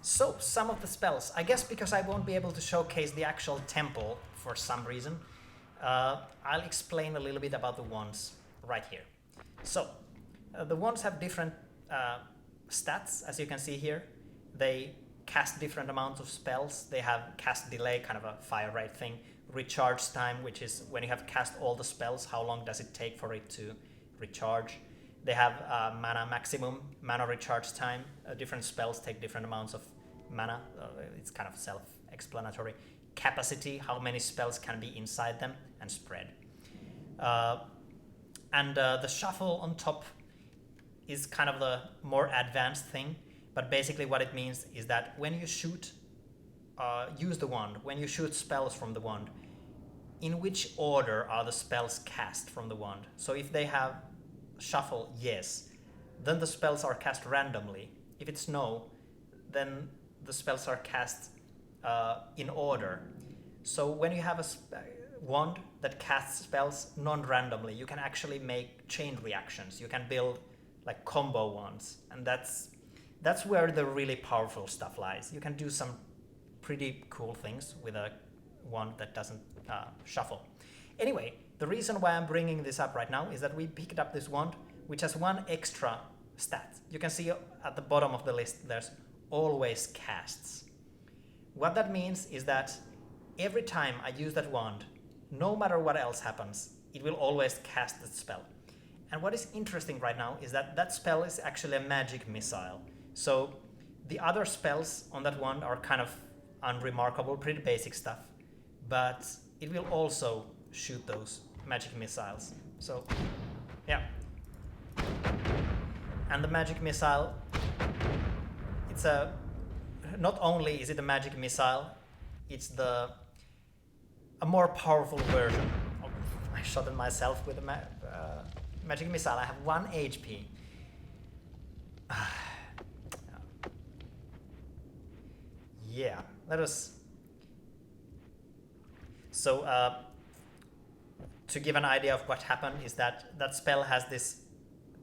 So, some of the spells. I guess because I won't be able to showcase the actual temple for some reason, I'll explain a little bit about the wands right here. So, the wands have different stats, as you can see here. They cast different amounts of spells. They have cast delay, kind of a fire rate thing. Recharge time, which is when you have cast all the spells, how long does it take for it to recharge. They have mana maximum, mana recharge time. Different spells take different amounts of mana. It's kind of self-explanatory. Capacity, how many spells can be inside them, and spread. And the shuffle on top is kind of the more advanced thing. But basically what it means is that when you shoot, use the wand, when you shoot spells from the wand, in which order are the spells cast from the wand? So if they have shuffle, yes, then the spells are cast randomly. If it's no, then the spells are cast in order. So when you have a wand that casts spells non-randomly, you can actually make chain reactions. You can build like combo wands, and that's where the really powerful stuff lies. You can do some pretty cool things with a wand that doesn't shuffle. Anyway, the reason why I'm bringing this up right now is that we picked up this wand, which has one extra stat. You can see at the bottom of the list, there's always casts. What that means is that every time I use that wand, no matter what else happens, it will always cast the spell. And what is interesting right now is that that spell is actually a magic missile. So the other spells on that wand are kind of unremarkable, pretty basic stuff, but it will also shoot those magic missiles. So yeah. And the magic missile, it's not only is it a magic missile, it's a more powerful version. I shot at myself with a magic missile. I have 1 HP. Yeah, let us. So to give an idea of what happened is that spell has this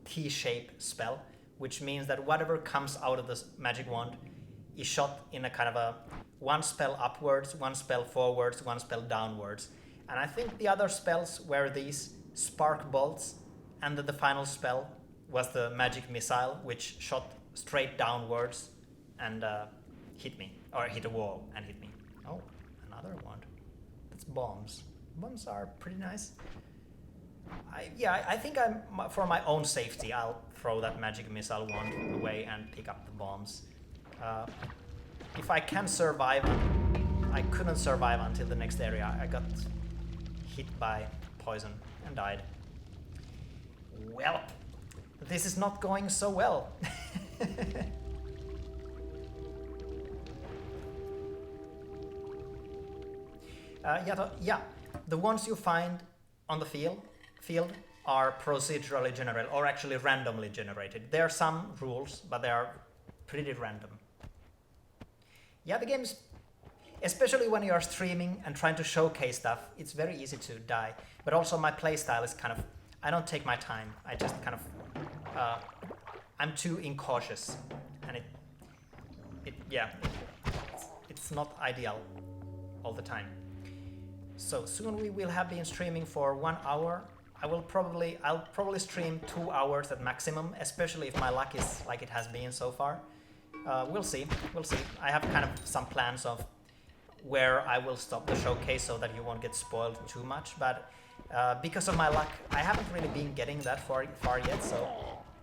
T-shape spell, which means that whatever comes out of this magic wand is shot in a kind of a one spell upwards, one spell forwards, one spell downwards. And I think the other spells were these spark bolts, and the final spell was the magic missile, which shot straight downwards and hit me, or hit a wall and hit me. Oh, another wand. That's bombs. Bombs are pretty nice. I think for my own safety, I'll throw that magic missile wand away and pick up the bombs. If I can survive, I couldn't survive until the next area. I got hit by poison and died. Well, this is not going so well. The ones you find on the field are procedurally generated, or actually randomly generated. There are some rules, but they are pretty random. Yeah, the game's, especially when you are streaming and trying to showcase stuff, it's very easy to die. But also my playstyle is kind of, I don't take my time. I just kind of, I'm too incautious, and it's not ideal all the time. So soon we will have been streaming for 1 hour. I'll probably stream 2 hours at maximum, especially if my luck is like it has been so far. We'll see. I have kind of some plans of where I will stop the showcase so that you won't get spoiled too much, but because of my luck, I haven't really been getting that far yet, so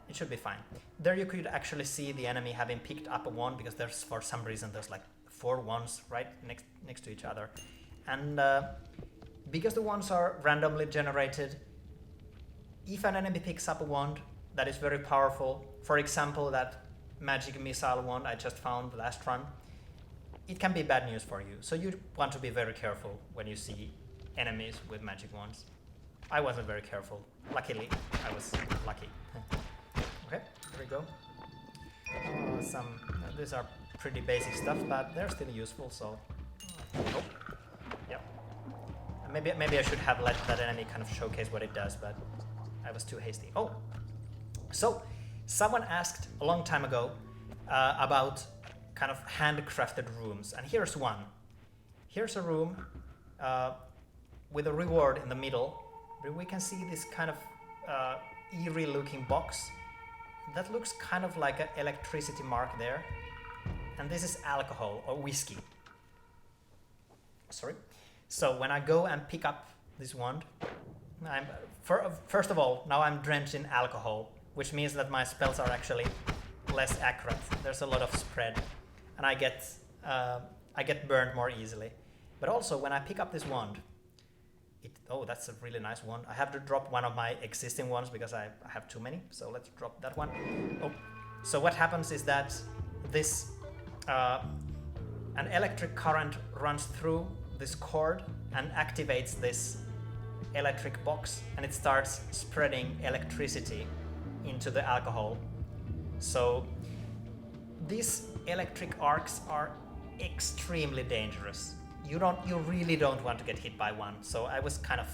it should be fine. There you could actually see the enemy having picked up a wand, because there's, for some reason, there's like 4 wands right next to each other. And because the wands are randomly generated, if an enemy picks up a wand that is very powerful, for example, that magic missile wand I just found last run, it can be bad news for you. So you want to be very careful when you see enemies with magic wands. I wasn't very careful. Luckily, I was lucky. Okay, here we go. These are pretty basic stuff, but they're still useful, so... Oh. Yep. Maybe I should have let that enemy kind of showcase what it does, but I was too hasty. Oh! So, someone asked a long time ago about kind of handcrafted rooms. And here's one. Here's a room with a reward in the middle. We can see this kind of eerie looking box. That looks kind of like an electricity mark there. And this is alcohol or whiskey. Sorry. So when I go and pick up this wand, first of all, now I'm drenched in alcohol, which means that my spells are actually less accurate. There's a lot of spread, and I get burned more easily. But also, when I pick up this wand, oh, that's a really nice wand. I have to drop one of my existing ones because I have too many. So let's drop that one. Oh, so what happens is that this an electric current runs through this cord and activates this electric box, and it starts spreading electricity into the alcohol. So these electric arcs are extremely dangerous. You really don't want to get hit by one. So I was kind of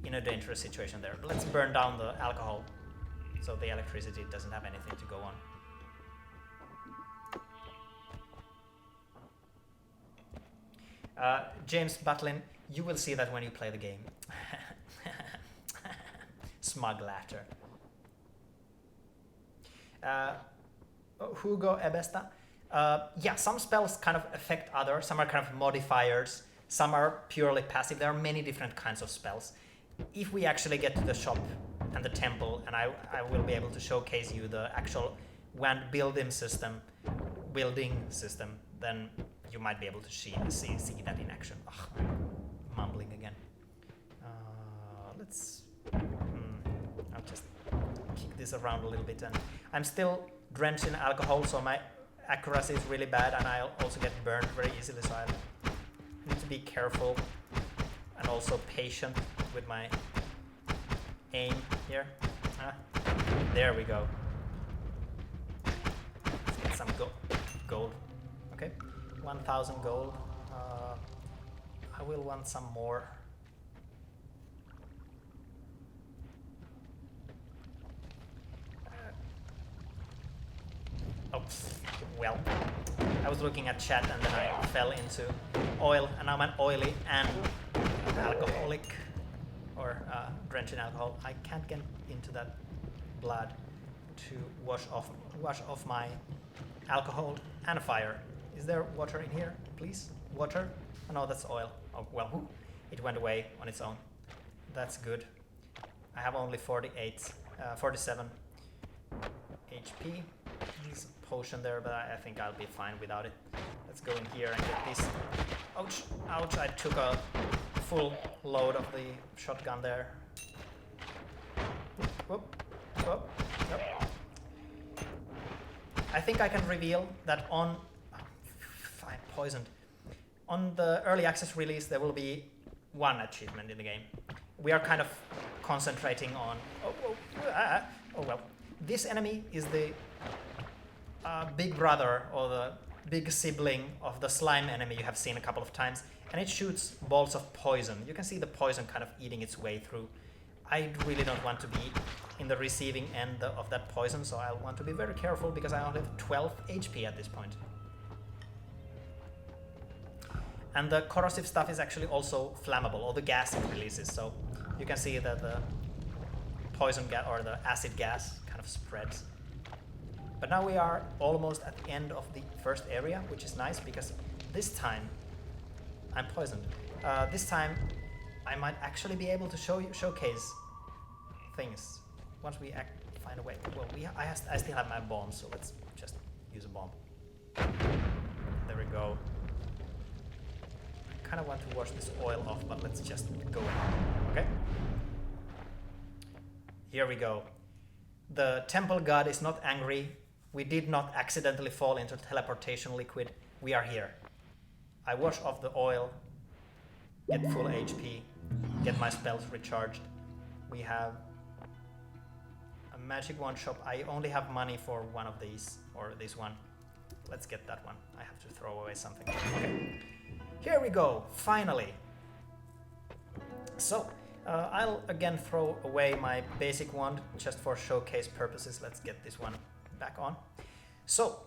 in a dangerous situation there. Let's burn down the alcohol so the electricity doesn't have anything to go on. James Butlin, you will see that when you play the game. Smug laughter. Hugo Ebesta. Yeah, some spells kind of affect others. Some are kind of modifiers. Some are purely passive. There are many different kinds of spells. If we actually get to the shop and the temple, and I will be able to showcase you the actual wand building system, then you might be able to see that in action. Ugh, I'm mumbling again. I'll just kick this around a little bit, and I'm still drenched in alcohol, so my accuracy is really bad, and I'll also get burned very easily, so I need to be careful and also patient with my aim here. There we go. Let's get some gold. Okay, 1,000 gold. I will want some more. Oh, well, I was looking at chat and then I fell into oil, and now I'm oily and alcoholic, or drenched in alcohol. I can't get into that blood to wash off my alcohol and fire. Is there water in here, please? Water? Oh, no, that's oil. Oh, well, it went away on its own. That's good. I have only 47 HP. There's a potion there, but I think I'll be fine without it. Let's go in here and get this. Ouch, ouch, I took a full load of the shotgun there. Whoop, whoop, yep. I think I can reveal that on... I'm poisoned. On the early access release, there will be one achievement in the game. We are kind of concentrating on... Oh well. This enemy is the big brother, or the big sibling of the slime enemy you have seen a couple of times, and it shoots balls of poison. You can see the poison kind of eating its way through. I really don't want to be in the receiving end of that poison, so I'll want to be very careful because I only have 12 HP at this point. And the corrosive stuff is actually also flammable, or the gas it releases, so you can see that the poison gas or the acid gas kind of spreads. But now we are almost at the end of the first area, which is nice because this time I'm poisoned. This time I might actually be able to showcase things once we find a way. Well, I still have my bomb, so let's just use a bomb. There we go. I kind of want to wash this oil off, but let's just go. Okay. Here we go. The temple god is not angry. We did not accidentally fall into teleportation liquid. We are here. I wash off the oil, get full HP, get my spells recharged. We have a magic wand shop. I only have money for one of these, or this one. Let's get that one. I have to throw away something. Okay. Here we go, finally. So, I'll again throw away my basic wand just for showcase purposes. Let's get this one back on. So,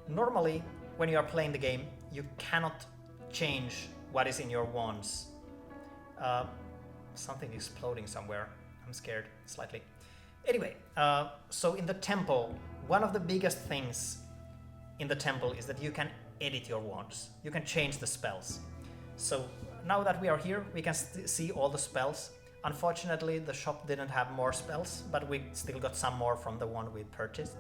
normally when you are playing the game, you cannot change what is in your wands. Something exploding somewhere. I'm scared slightly. Anyway, so in the temple, one of the biggest things in the temple is that you can edit your wands. You can change the spells. So now that we are here, we can see all the spells. Unfortunately, the shop didn't have more spells, but we still got some more from the one we purchased.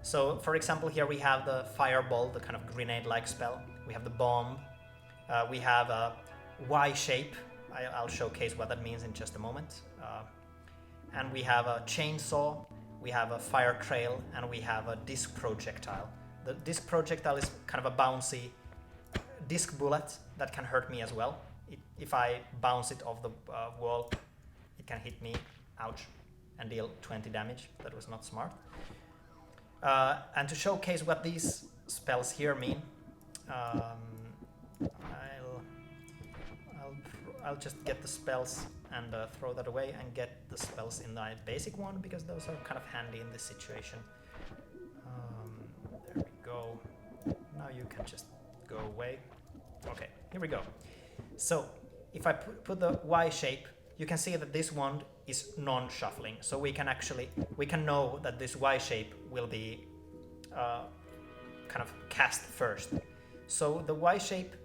So, for example, here we have the fireball, the kind of grenade-like spell. We have the bomb. We have a Y shape. I'll showcase what that means in just a moment. And we have a chainsaw. We have a fire trail, and we have a disc projectile. The disc projectile is kind of a bouncy disc bullet that can hurt me as well. If I bounce it off the wall, it can hit me, ouch, and deal 20 damage. That was not smart. And to showcase what these spells here mean, I'll just get the spells and throw that away and get the spells in the basic one, because those are kind of handy in this situation. There we go. Now you can just go away. Okay, here we go. So if I put the Y shape, you can see that this wand is non-shuffling. So we can know that this Y shape will be kind of cast first. So the Y shape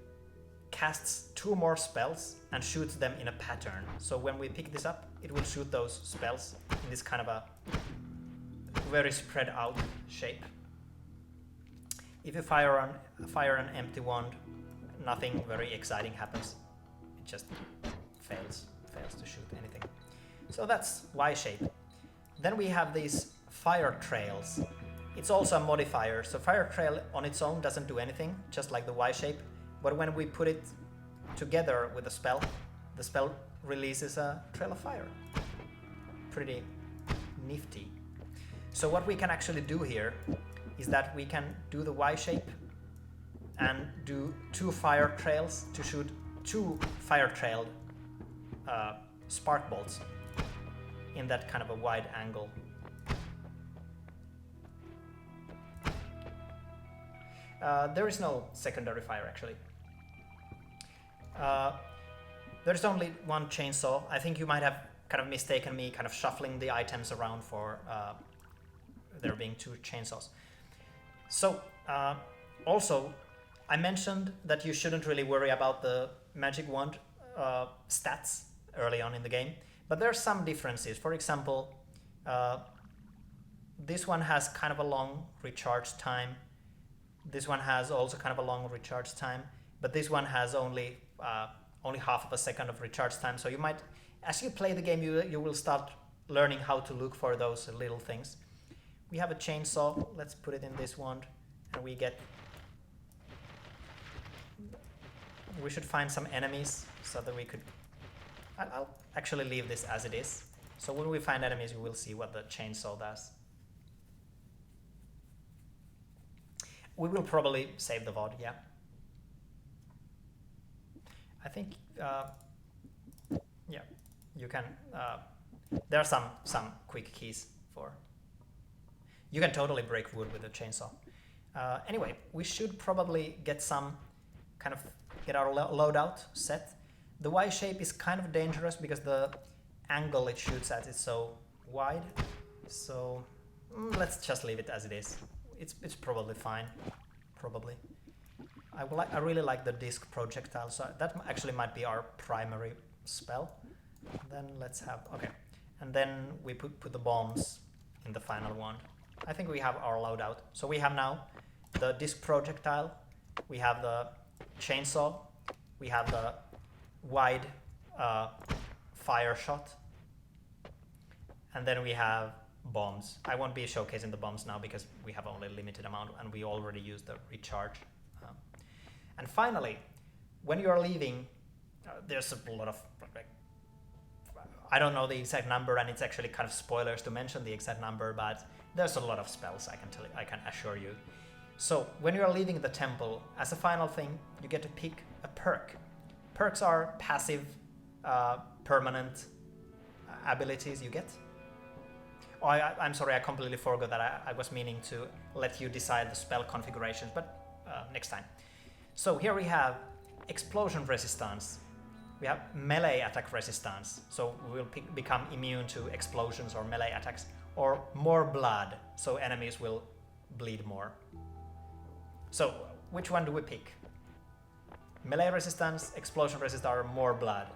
casts 2 more spells and shoots them in a pattern. So when we pick this up, it will shoot those spells in this kind of a very spread out shape. If you fire an empty wand, nothing very exciting happens. It just fails to shoot anything. So that's Y shape. Then we have these fire trails. It's also a modifier. So fire trail on its own doesn't do anything, just like the Y shape. But when we put it together with a spell, the spell releases a trail of fire. Pretty nifty. So what we can actually do here is that we can do the Y shape and do 2 fire trails to shoot 2 fire trailed spark bolts in that kind of a wide angle. There is no secondary fire actually. There's only one chainsaw. I think you might have kind of mistaken me kind of shuffling the items around for there being 2 chainsaws. So also I mentioned that you shouldn't really worry about the magic wand stats early on in the game, but there are some differences. For example, this one has kind of a long recharge time. This one has also kind of a long recharge time, but this one has only half of a second of recharge time. So you might, as you play the game, you will start learning how to look for those little things. We have a chainsaw. Let's put it in this wand, and we should find some enemies so that we could. I'll actually leave this as it is. So when we find enemies, we will see what the chainsaw does. We will probably save the VOD, yeah. I think, yeah, you can. There are some quick keys for. You can totally break wood with a chainsaw. Anyway, we should probably get our loadout set. The Y shape is kind of dangerous because the angle it shoots at is so wide. So let's just leave it as it is. It's probably fine. Probably. I really like the disc projectile, so that actually might be our primary spell. Then let's have, okay. And then we put the bombs in the final one. I think we have our loadout. So we have now the disc projectile, we have the chainsaw, we have the wide fire shot, and then we have bombs. I won't be showcasing the bombs now because we have only a limited amount and we already used the recharge. And finally, when you are leaving, there's a lot of, I don't know the exact number, and it's actually kind of spoilers to mention the exact number, but there's a lot of spells, I can assure you. So when you are leaving the temple, as a final thing, you get to pick a perk. Perks are passive, permanent abilities you get. Oh, I'm sorry, I completely forgot that. I was meaning to let you decide the spell configurations, but next time. So here we have explosion resistance. We have melee attack resistance, so we will become immune to explosions or melee attacks, or more blood, so enemies will bleed more. So which one do we pick? Melee resistance, explosion resistance, or more blood?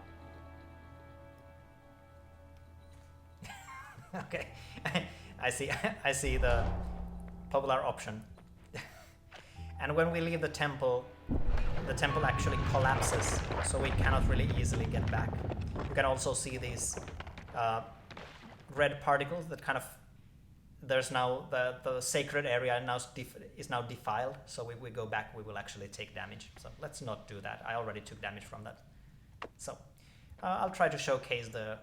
Okay, I see the popular option. And when we leave the temple actually collapses, so we cannot really easily get back. You can also see these red particles that kind of, there's now the sacred area is now defiled, so we go back, we will actually take damage. So let's not do that. I already took damage from that. So I'll try to showcase the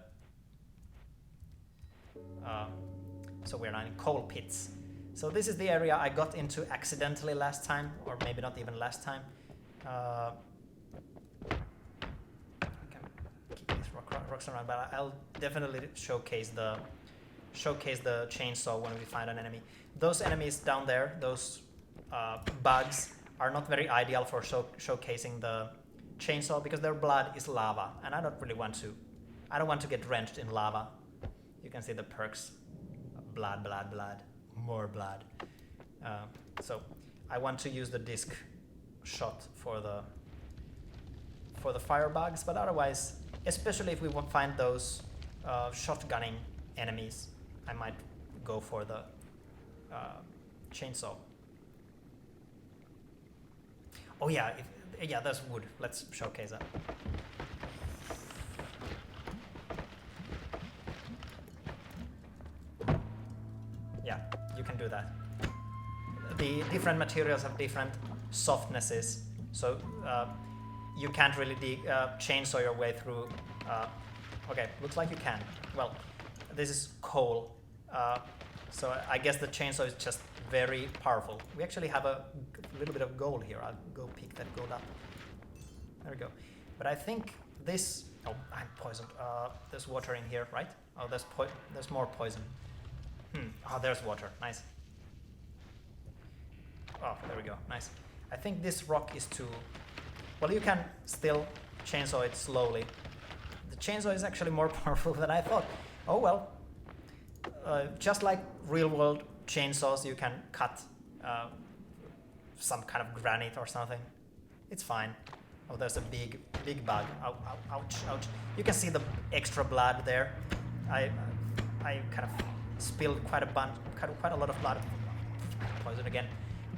so we're now in coal pits. So this is the area I got into accidentally last time, or maybe not even last time. I can keep these rocks around, but I'll definitely showcase the chainsaw when we find an enemy. Those enemies down there, those bugs, are not very ideal for showcasing the chainsaw because their blood is lava, and I don't really want to. I don't want to get drenched in lava. You can see the perks: blood, blood, blood, more blood. So I want to use the disc shot for the fire bugs, but otherwise, especially if we find those shotgunning enemies, I might go for the chainsaw. Oh yeah, yeah, there's wood. Let's showcase that. Yeah, you can do that. The different materials have different softnesses, so you can't really chainsaw your way through. Okay, looks like you can. Well, this is coal, so I guess the chainsaw is just very powerful. We actually have a little bit of gold here. I'll go pick that gold up. There we go. But I think this... Oh, I'm poisoned. There's water in here, right? Oh, there's more poison. Oh, there's water. Nice. Oh, there we go. Nice. I think this rock is too... Well, you can still chainsaw it slowly. The chainsaw is actually more powerful than I thought. Oh, well. Just like real-world chainsaws, you can cut some kind of granite or something. It's fine. Oh, there's a big bug. Ow, ow, ouch, ouch. You can see the extra blood there. I kind of spilled quite a lot of blood. Poison again.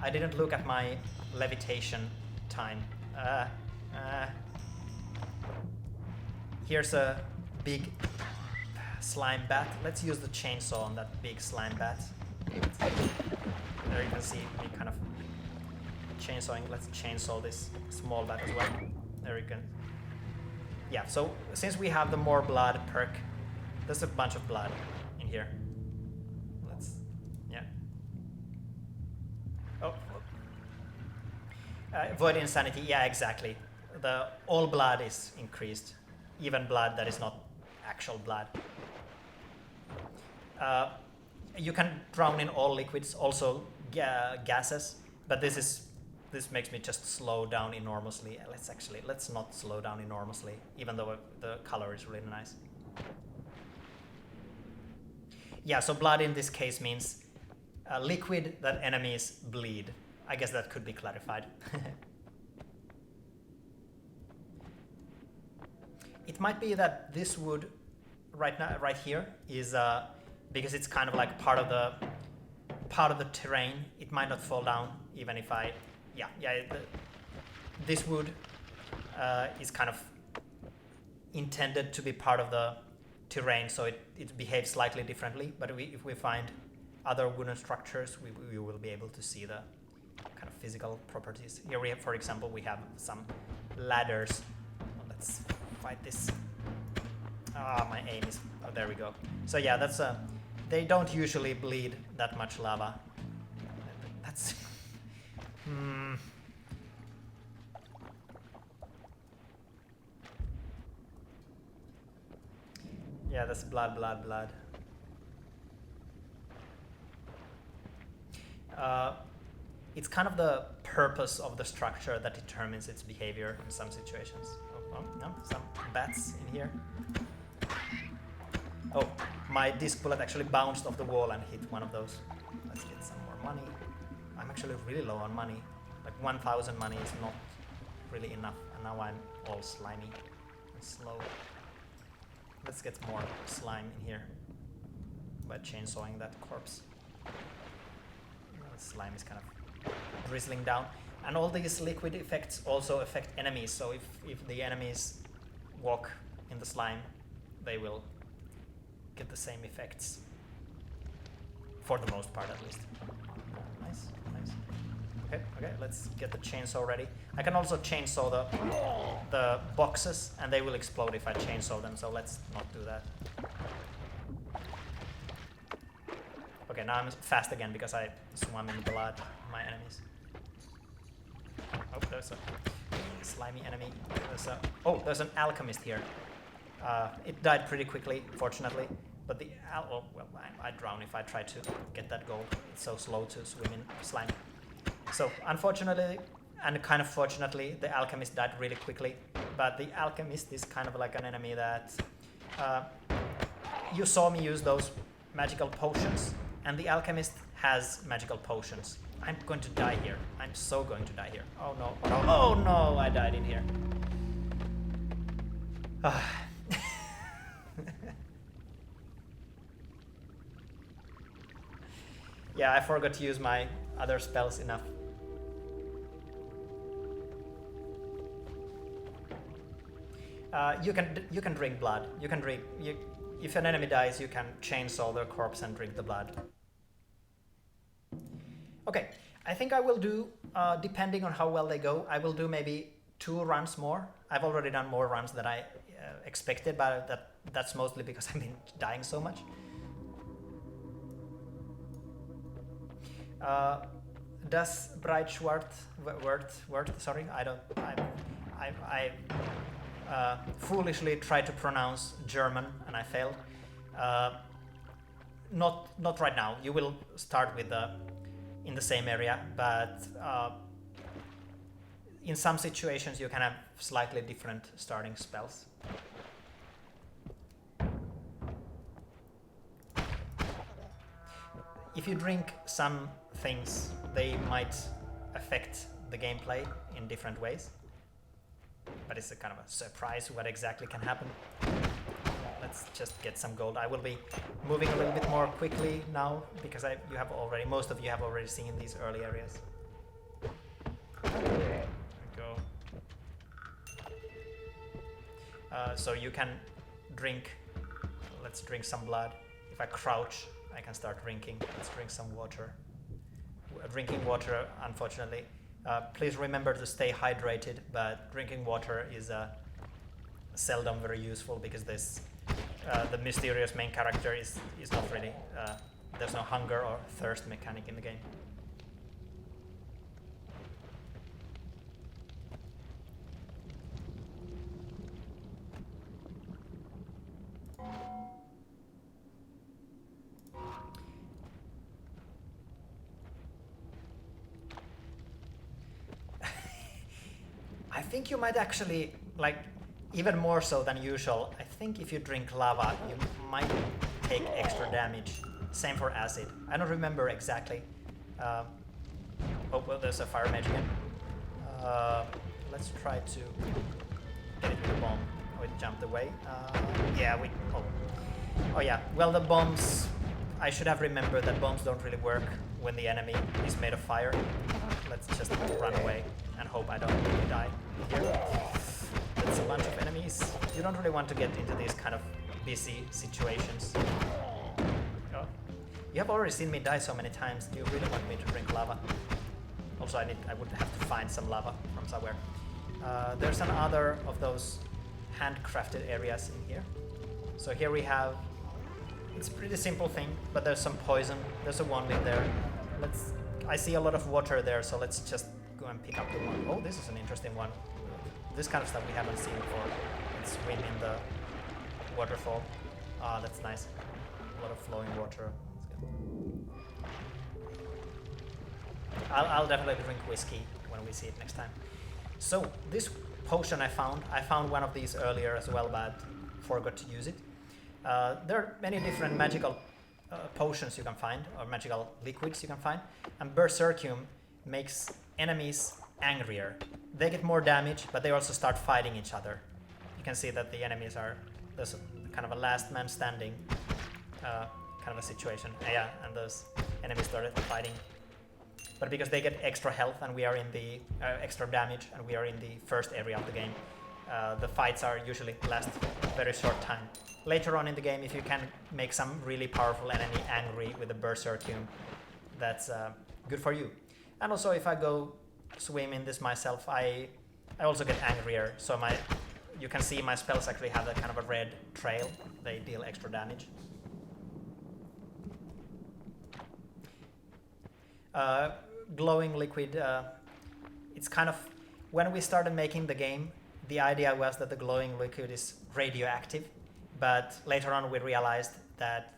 I didn't look at my levitation time. Here's a big slime bat. Let's use the chainsaw on that big slime bat. There you can see me kind of chainsawing. Let's chainsaw this small bat as well. There you can. Yeah, so since we have the more blood perk, there's a bunch of blood in here. Yeah. Oh. Void insanity, yeah, exactly. The all blood is increased, even blood that is not actual blood. You can drown in all liquids, also gases, but this makes me just slow down enormously. Let's not slow down enormously, even though the color is really nice. Yeah, so blood in this case means liquid that enemies bleed. I guess that could be clarified. It might be that this wood right here is because it's kind of like part of the terrain. It might not fall down even if this wood is kind of intended to be part of the terrain, so it behaves slightly differently. But if we find other wooden structures, we will be able to see the kind of physical properties. Here we have, for example, we have some ladders. Well, let's fight this. My aim is... Oh, there we go. So yeah, that's they don't usually bleed that much lava. That's... Yeah, that's blood, blood, blood. it's kind of the purpose of the structure that determines its behavior in some situations. Oh, no, some bats in here. Oh, my disc bullet actually bounced off the wall and hit one of those. Let's get some more money. I'm actually really low on money. Like 1,000 money is not really enough, and now I'm all slimy and slow. Let's get more slime in here by chainsawing that corpse. The slime is kind of drizzling down. And all these liquid effects also affect enemies, so if the enemies walk in the slime, they will get the same effects. For the most part, at least. Nice, nice. Okay, let's get the chainsaw ready. I can also chainsaw the boxes, and they will explode if I chainsaw them, so let's not do that. Okay, now I'm fast again because I swam in blood of my enemies. Oh, there's a slimy enemy. There's an alchemist here. It died pretty quickly, fortunately. But I'd drown if I tried to get that gold. It's so slow to swim in slime. So, unfortunately, and kind of fortunately, the alchemist died really quickly. But the alchemist is kind of like an enemy that... you saw me use those magical potions, and the alchemist has magical potions. I'm going to die here. I'm so going to die here. Oh no, oh no, I died in here. Yeah, I forgot to use my other spells enough. You can drink blood. If an enemy dies, you can chainsaw their corpse and drink the blood. Okay, I think I will do, depending on how well they go, I will do maybe 2 runs more. I've already done more runs than I expected, but that's mostly because I've been dying so much. Das Breitschwert, sorry, I foolishly tried to pronounce German and I failed. Not right now. You will start with in the same area, but in some situations you can have slightly different starting spells. If you drink some things, they might affect the gameplay in different ways. But it's a kind of a surprise what exactly can happen. Let's just get some gold. I will be moving a little bit more quickly now because most of you have already seen these early areas. There we go. So you can drink. Let's drink some blood. If I crouch, I can start drinking. Let's drink some water. Drinking water, unfortunately. Please remember to stay hydrated, but drinking water is seldom very useful because the mysterious main character is not really, there's no hunger or thirst mechanic in the game. I think you might actually, like, even more so than usual, I think if you drink lava, you might take extra damage. Same for acid. I don't remember exactly. Oh, well, there's a fire mage again. Let's try to get it with a bomb. Oh, it jumped away. Oh yeah, well, the bombs, I should have remembered that bombs don't really work when the enemy is made of fire. Let's just run away and hope I don't really die here. That's a bunch of enemies. You don't really want to get into these kind of busy situations. Oh. You have already seen me die so many times. Do you really want me to drink lava? Also, I would have to find some lava from somewhere. There's another of those handcrafted areas in here. So here we have, it's a pretty simple thing, but there's some poison. There's a wand in there. I see a lot of water there, so let's just go and pick up the one. Oh, this is an interesting one. This kind of stuff we haven't seen before. Let's swim in the waterfall. Ah, that's nice. A lot of flowing water. Let's go. I'll definitely drink whiskey when we see it next time. So this potion I found one of these earlier as well, but forgot to use it. There are many different magical potions you can find, or magical liquids you can find, and Berserkium makes enemies angrier. They get more damage, but they also start fighting each other. You can see that the enemies are, there's kind of a last man standing kind of a situation. Yeah, and those enemies started fighting. But because they get extra health and we are in the extra damage and we are in the first area of the game, the fights are usually last a very short time. Later on in the game, if you can make some really powerful enemy angry with the Berserkium, that's good for you. And also, if I go swim in this myself, I also get angrier. So you can see my spells actually have a kind of a red trail. They deal extra damage. Glowing liquid, it's kind of, when we started making the game, the idea was that the glowing liquid is radioactive, but later on we realized that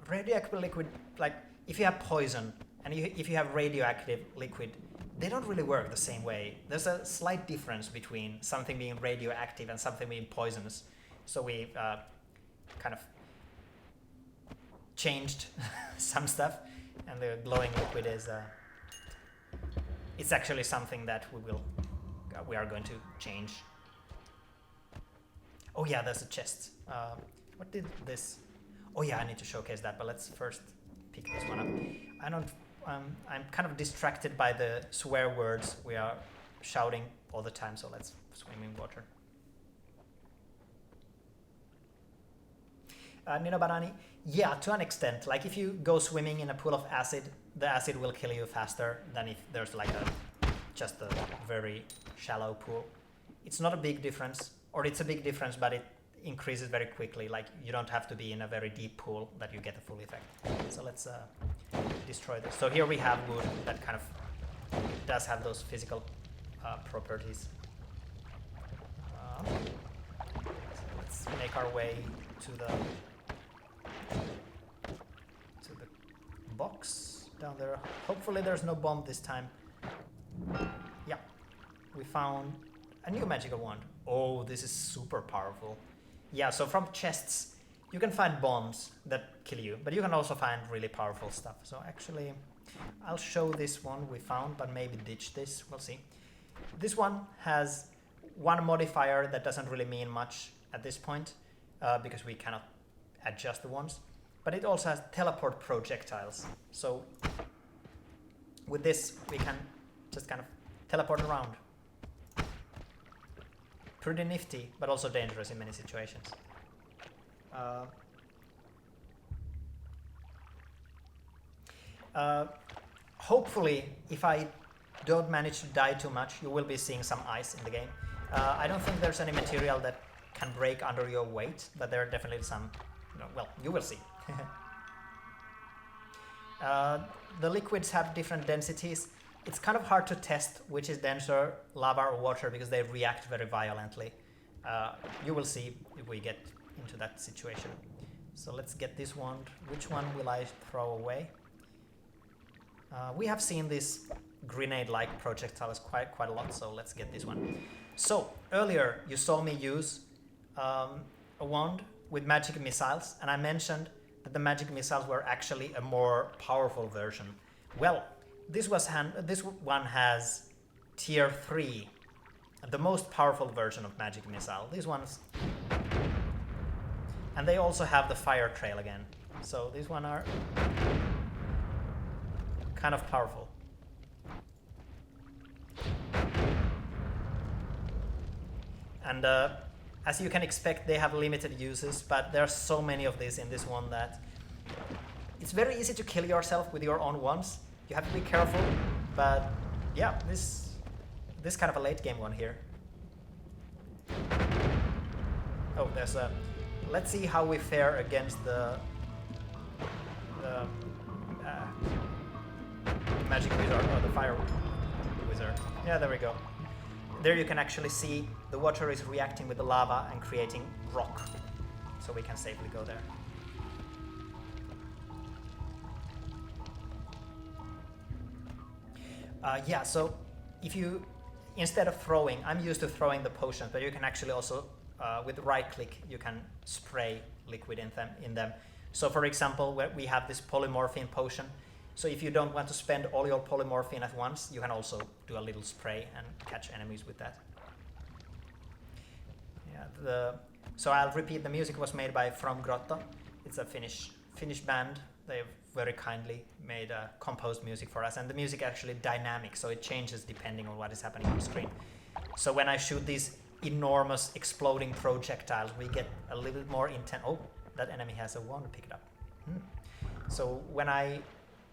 radioactive liquid, like if you have poison and if you have radioactive liquid, they don't really work the same way. There's a slight difference between something being radioactive and something being poisonous. So we kind of changed some stuff. And the glowing liquid is, it's actually something that we are going to change. Oh yeah, there's a chest. What did this? Oh yeah, I need to showcase that, but let's first pick this one up. I'm kind of distracted by the swear words we are shouting all the time, so let's swim in water. Nino Banani, yeah, to an extent. Like if you go swimming in a pool of acid, the acid will kill you faster than if there's like just a very shallow pool. It's not a big difference, or it's a big difference, but it increases very quickly. Like you don't have to be in a very deep pool that you get the full effect. So let's destroy this. So here we have wood that kind of does have those physical properties. So let's make our way to the box down there. Hopefully there's no bomb this time. Yeah, we found a new magical wand. Oh, this is super powerful. Yeah, so from chests you can find bombs that kill you, but you can also find really powerful stuff. So actually I'll show this one we found, but maybe ditch this, we'll see. This one has one modifier that doesn't really mean much at this point, because we cannot adjust the ones, but it also has teleport projectiles. So with this we can just kind of teleport around. Pretty nifty, but also dangerous in many situations. Hopefully, if I don't manage to die too much, you will be seeing some ice in the game. I don't think there's any material that can break under your weight, but there are definitely some, well, you will see. The liquids have different densities. It's kind of hard to test which is denser, lava or water, because they react very violently. You will see if we get into that situation. So let's get this wand. Which one will I throw away? We have seen this grenade-like projectiles quite a lot, so let's get this one. So earlier you saw me use a wand with magic missiles, and I mentioned that the magic missiles were actually a more powerful version. Well, this one has tier 3, the most powerful version of magic missile. These ones, and they also have the fire trail again. So these one are kind of powerful. And as you can expect, they have limited uses, but there are so many of these in this one that it's very easy to kill yourself with your own wands. You have to be careful, but yeah, this kind of a late game one here. Oh, there's a. Let's see how we fare against the magic wizard or the fire wizard. Yeah, there we go. There you can actually see the water is reacting with the lava and creating rock, so we can safely go there. Yeah, so if you, instead of throwing, I'm used to throwing the potions, but you can actually also, with right click, you can spray liquid in them. So for example, we have this polymorphine potion. So if you don't want to spend all your polymorphine at once, you can also do a little spray and catch enemies with that. Yeah, so I'll repeat, the music was made by From Grotto. It's a Finnish band. They've very kindly made composed music for us, and the music actually dynamic, so it changes depending on what is happening on screen. So when I shoot these enormous exploding projectiles, we get a little bit more intense. Oh, that enemy has a wand, pick it up. So when I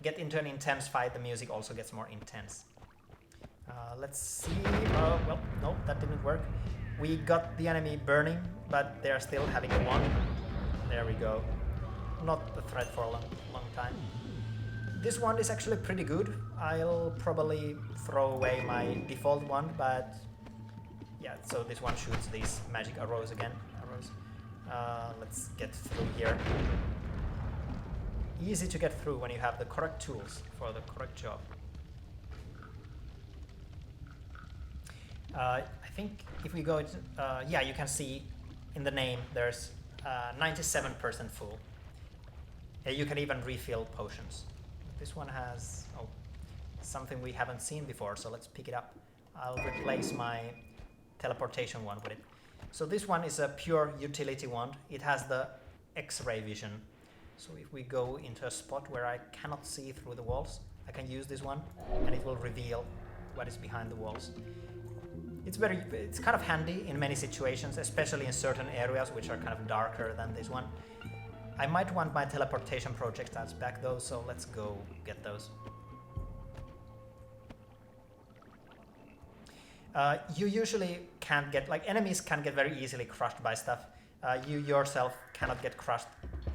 get into an intense fight, the music also gets more intense. Let's see. Well, no, that didn't work. We got the enemy burning, but they're still having a wand. There we go. Not a threat for a long time. This wand is actually pretty good. I'll probably throw away my default wand, but yeah, so this one shoots these magic arrows again. Let's get through here. Easy to get through when you have the correct tools for the correct job. I think if we go, yeah, you can see in the name there's 97% full. You can even refill potions. This one has something we haven't seen before, so let's pick it up. I'll replace my teleportation wand with it. So this one is a pure utility wand. It has the X-ray vision. So if we go into a spot where I cannot see through the walls, I can use this one and it will reveal what is behind the walls. It's kind of handy in many situations, especially in certain areas which are kind of darker than this one. I might want my teleportation projectiles back though, so let's go get those. You usually can't get, like, enemies can get very easily crushed by stuff. You yourself cannot get crushed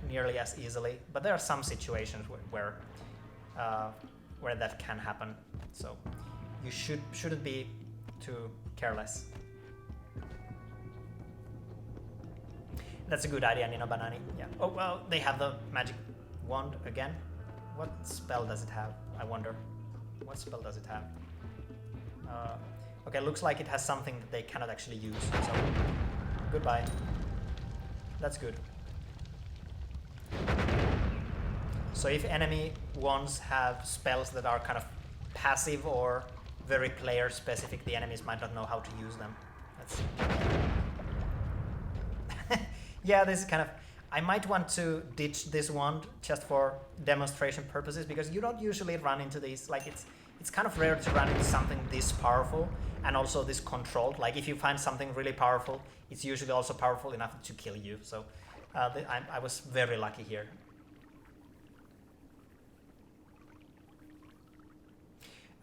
nearly as easily, but there are some situations where that can happen. So you shouldn't be too careless. That's a good idea, Nino Banani. Yeah. Oh, well, they have the magic wand again. What spell does it have? I wonder. What spell does it have? Okay, looks like it has something that they cannot actually use. So, goodbye. That's good. So if enemy wands have spells that are kind of passive or very player specific, the enemies might not know how to use them. That's yeah, this is kind of, I might want to ditch this wand just for demonstration purposes, because you don't usually run into these, like it's kind of rare to run into something this powerful and also this controlled. Like if you find something really powerful, it's usually also powerful enough to kill you. So I was very lucky here.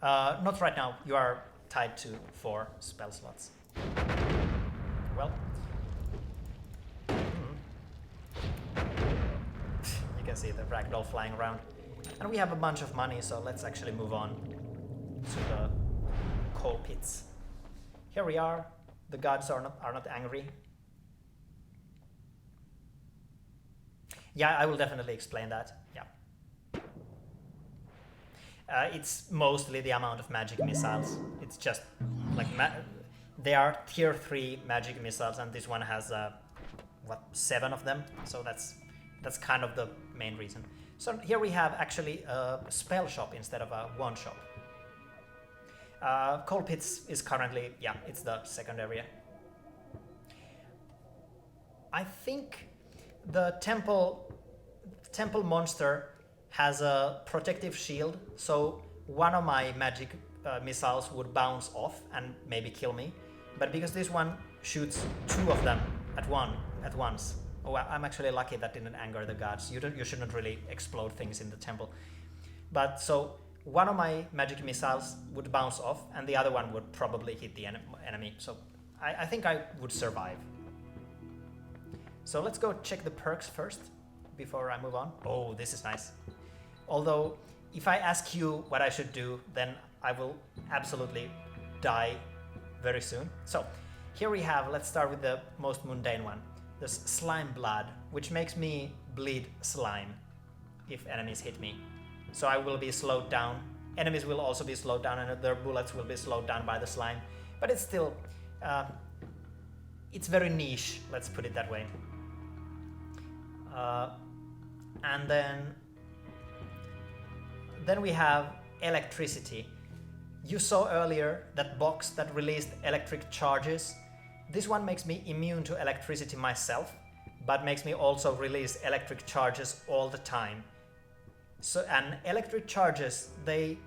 Not right now. You are tied to 4 spell slots. Well, you can see the ragdoll flying around. And we have a bunch of money, so let's actually move on to the coal pits. Here we are. The gods are not angry. Yeah, I will definitely explain that. Yeah. It's mostly the amount of magic missiles. It's just like they are tier 3 magic missiles, and this one has 7 of them. So that's kind of the main reason. So here we have actually a spell shop instead of a wand shop. Coal pits is currently, yeah, it's the second area. I think the temple monster has a protective shield, so one of my magic missiles would bounce off and maybe kill me. But because this one shoots 2 of them at once. Oh, I'm actually lucky that didn't anger the gods. You shouldn't really explode things in the temple. But so one of my magic missiles would bounce off, and the other one would probably hit the enemy. So I think I would survive. So let's go check the perks first before I move on. Oh, this is nice. Although, if I ask you what I should do, then I will absolutely die very soon. So here we have, let's start with the most mundane one. There's slime blood, which makes me bleed slime if enemies hit me. So I will be slowed down enemies will also be slowed down and their bullets will be slowed down by the slime. But it's still, it's very niche, let's put it that way. And then we have electricity. You saw earlier that box that released electric charges. This one makes me immune to electricity myself, but makes me also release electric charges all the time. So, and electric charges, they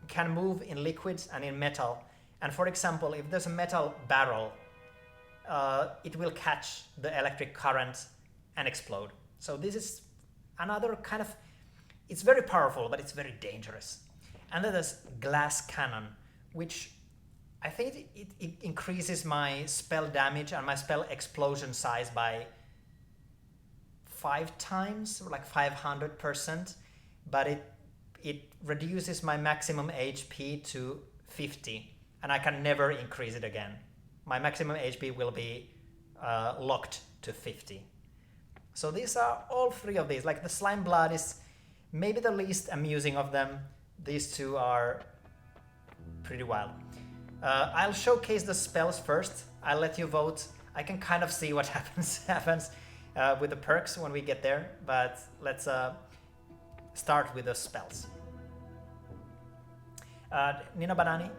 can move in liquids and in metal. And for example, if there's a metal barrel, it will catch the electric current and explode. So this is another kind of, it's very powerful, but it's very dangerous. And then there's glass cannon, which I think it increases my spell damage and my spell explosion size by 5 times, or like 500%, but it reduces my maximum HP to 50, and I can never increase it again. My maximum HP will be locked to 50. So these are all 3 of these. Like the slime blood is maybe the least amusing of them. These 2 are pretty wild. I'll showcase the spells first. I'll let you vote. I can kind of see what happens with the perks when we get there, but let's start with the spells. Nino Banani,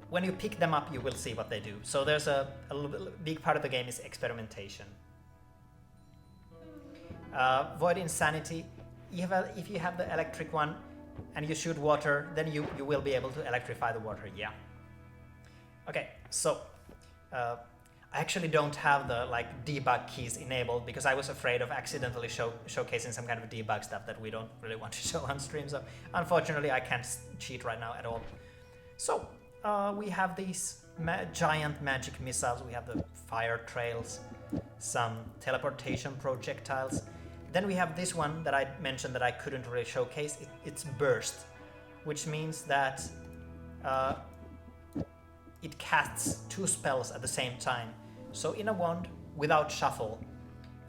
when you pick them up, you will see what they do. So there's a big part of the game is experimentation. Void Insanity, if you have the electric one and you shoot water, then you will be able to electrify the water, yeah. Okay, so I actually don't have the debug keys enabled because I was afraid of accidentally showcasing some kind of debug stuff that we don't really want to show on stream. So unfortunately, I can't cheat right now at all. So we have these giant magic missiles. We have the fire trails, some teleportation projectiles. Then we have this one that I mentioned that I couldn't really showcase. It's burst, which means that it casts 2 spells at the same time. So in a wand, without shuffle,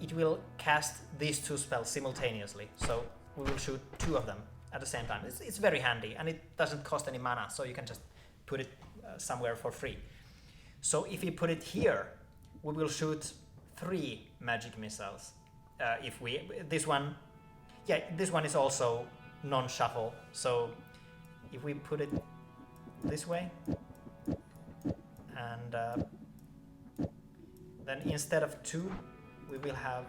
it will cast these 2 spells simultaneously. So we will shoot 2 of them at the same time. It's very handy, and it doesn't cost any mana, so you can just put it somewhere for free. So if we put it here, we will shoot 3 magic missiles. This one is also non-shuffle. So if we put it this way, and then instead of 2, we will have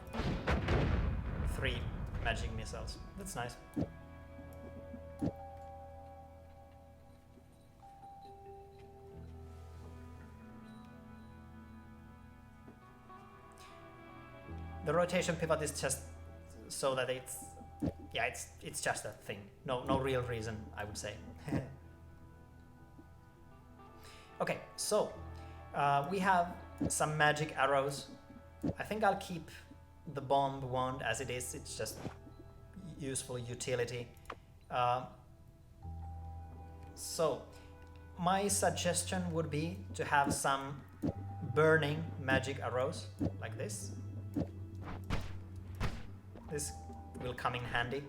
3 magic missiles. That's nice. The rotation pivot is just so that it's just a thing. No real reason, I would say. Okay, so we have some magic arrows. I think I'll keep the bomb wand as it is. It's just useful utility. So my suggestion would be to have some burning magic arrows like this. This will come in handy.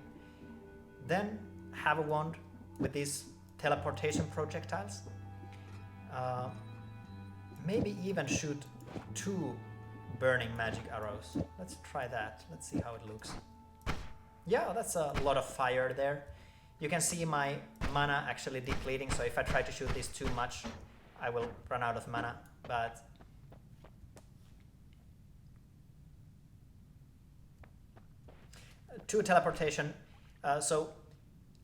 Then have a wand with these teleportation projectiles. Maybe even shoot 2 burning magic arrows. Let's try that. Let's see how it looks. Yeah, that's a lot of fire there. You can see my mana actually depleting, so if I try to shoot this too much, I will run out of mana. But 2 teleportation. So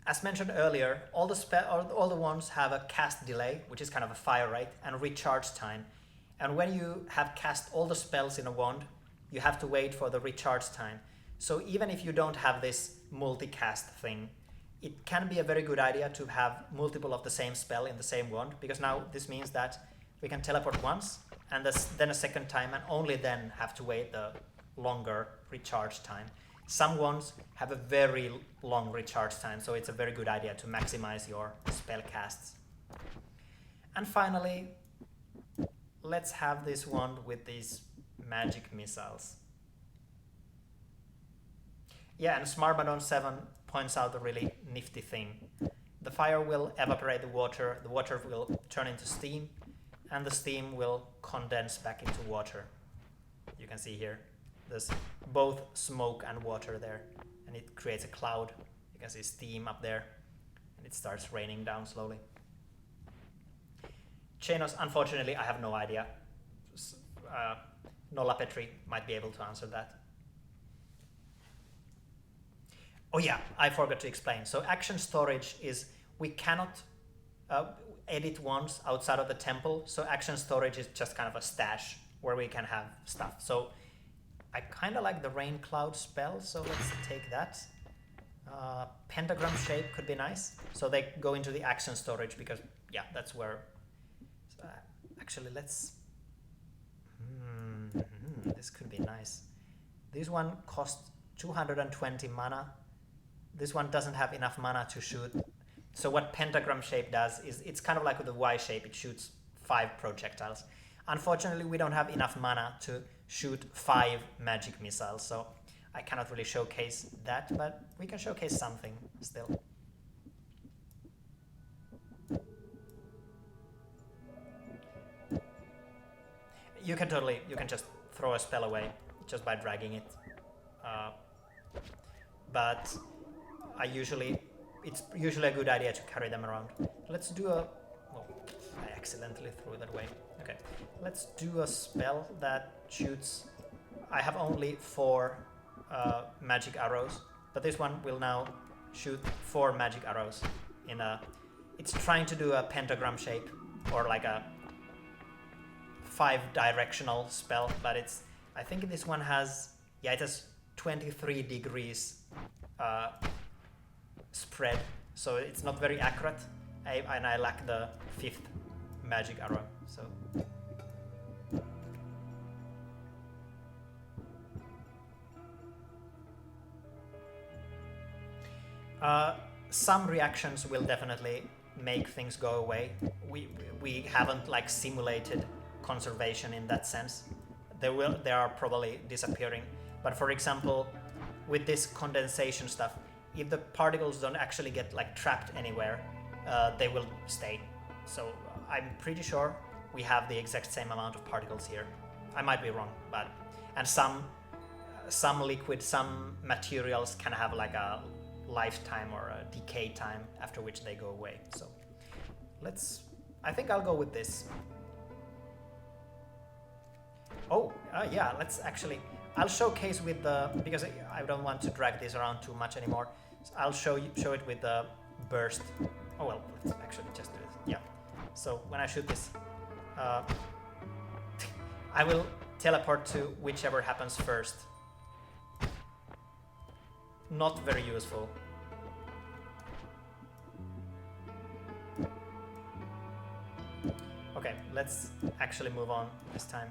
as mentioned earlier, all the wands have a cast delay, which is kind of a fire rate, and recharge time. And when you have cast all the spells in a wand, you have to wait for the recharge time. So even if you don't have this multicast thing, it can be a very good idea to have multiple of the same spell in the same wand, because now this means that we can teleport once and then a second time, and only then have to wait the longer recharge time. Some wands have a very long recharge time, so it's a very good idea to maximize your spell casts. And finally, let's have this wand with these magic missiles. Yeah, and Smarmadon points out a really nifty thing. The fire will evaporate the water will turn into steam, and the steam will condense back into water. You can see here, there's both smoke and water there, and it creates a cloud. You can see steam up there, and it starts raining down slowly. Chaos, unfortunately, I have no idea. Nolla Petri might be able to answer that. Oh yeah, I forgot to explain. So action storage is, we cannot edit wands outside of the temple, so action storage is just kind of a stash where we can have stuff. So I kind of like the rain cloud spell, so let's take that. Pentagram shape could be nice. So they go into the action storage because, yeah, that's where... actually, let's... this could be nice. This one costs 220 mana. This one doesn't have enough mana to shoot. So what pentagram shape does is, it's kind of like with the Y shape, it shoots 5 projectiles. Unfortunately, we don't have enough mana to shoot 5 magic missiles, so I cannot really showcase that, but we can showcase something still. You can just throw a spell away just by dragging it. But it's usually a good idea to carry them around. Let's do a... Oh, I accidentally threw that away. Okay, let's do a spell that shoots... I have only 4 magic arrows, but this one will now shoot 4 magic arrows in a... It's trying to do a pentagram shape, or like a 5-directional spell, but it's... I think this one has... Yeah, it has 23 degrees spread, so it's not very accurate, and I lack the 5th magic arrow, so... Some reactions will definitely make things go away. We haven't like simulated conservation in that sense. They are probably disappearing. But for example, with this condensation stuff, if the particles don't actually get like trapped anywhere, they will stay. So I'm pretty sure we have the exact same amount of particles here. I might be wrong, but and some liquid, some materials can have like a lifetime or a decay time after which they go away. So I think I'll go with this. Oh, yeah, I'll showcase with the, because I don't want to drag this around too much anymore. So I'll show it with the burst. Oh well, let's actually just do it. Yeah. So when I shoot this, I will teleport to whichever happens first. Not very useful. Okay, let's actually move on this time.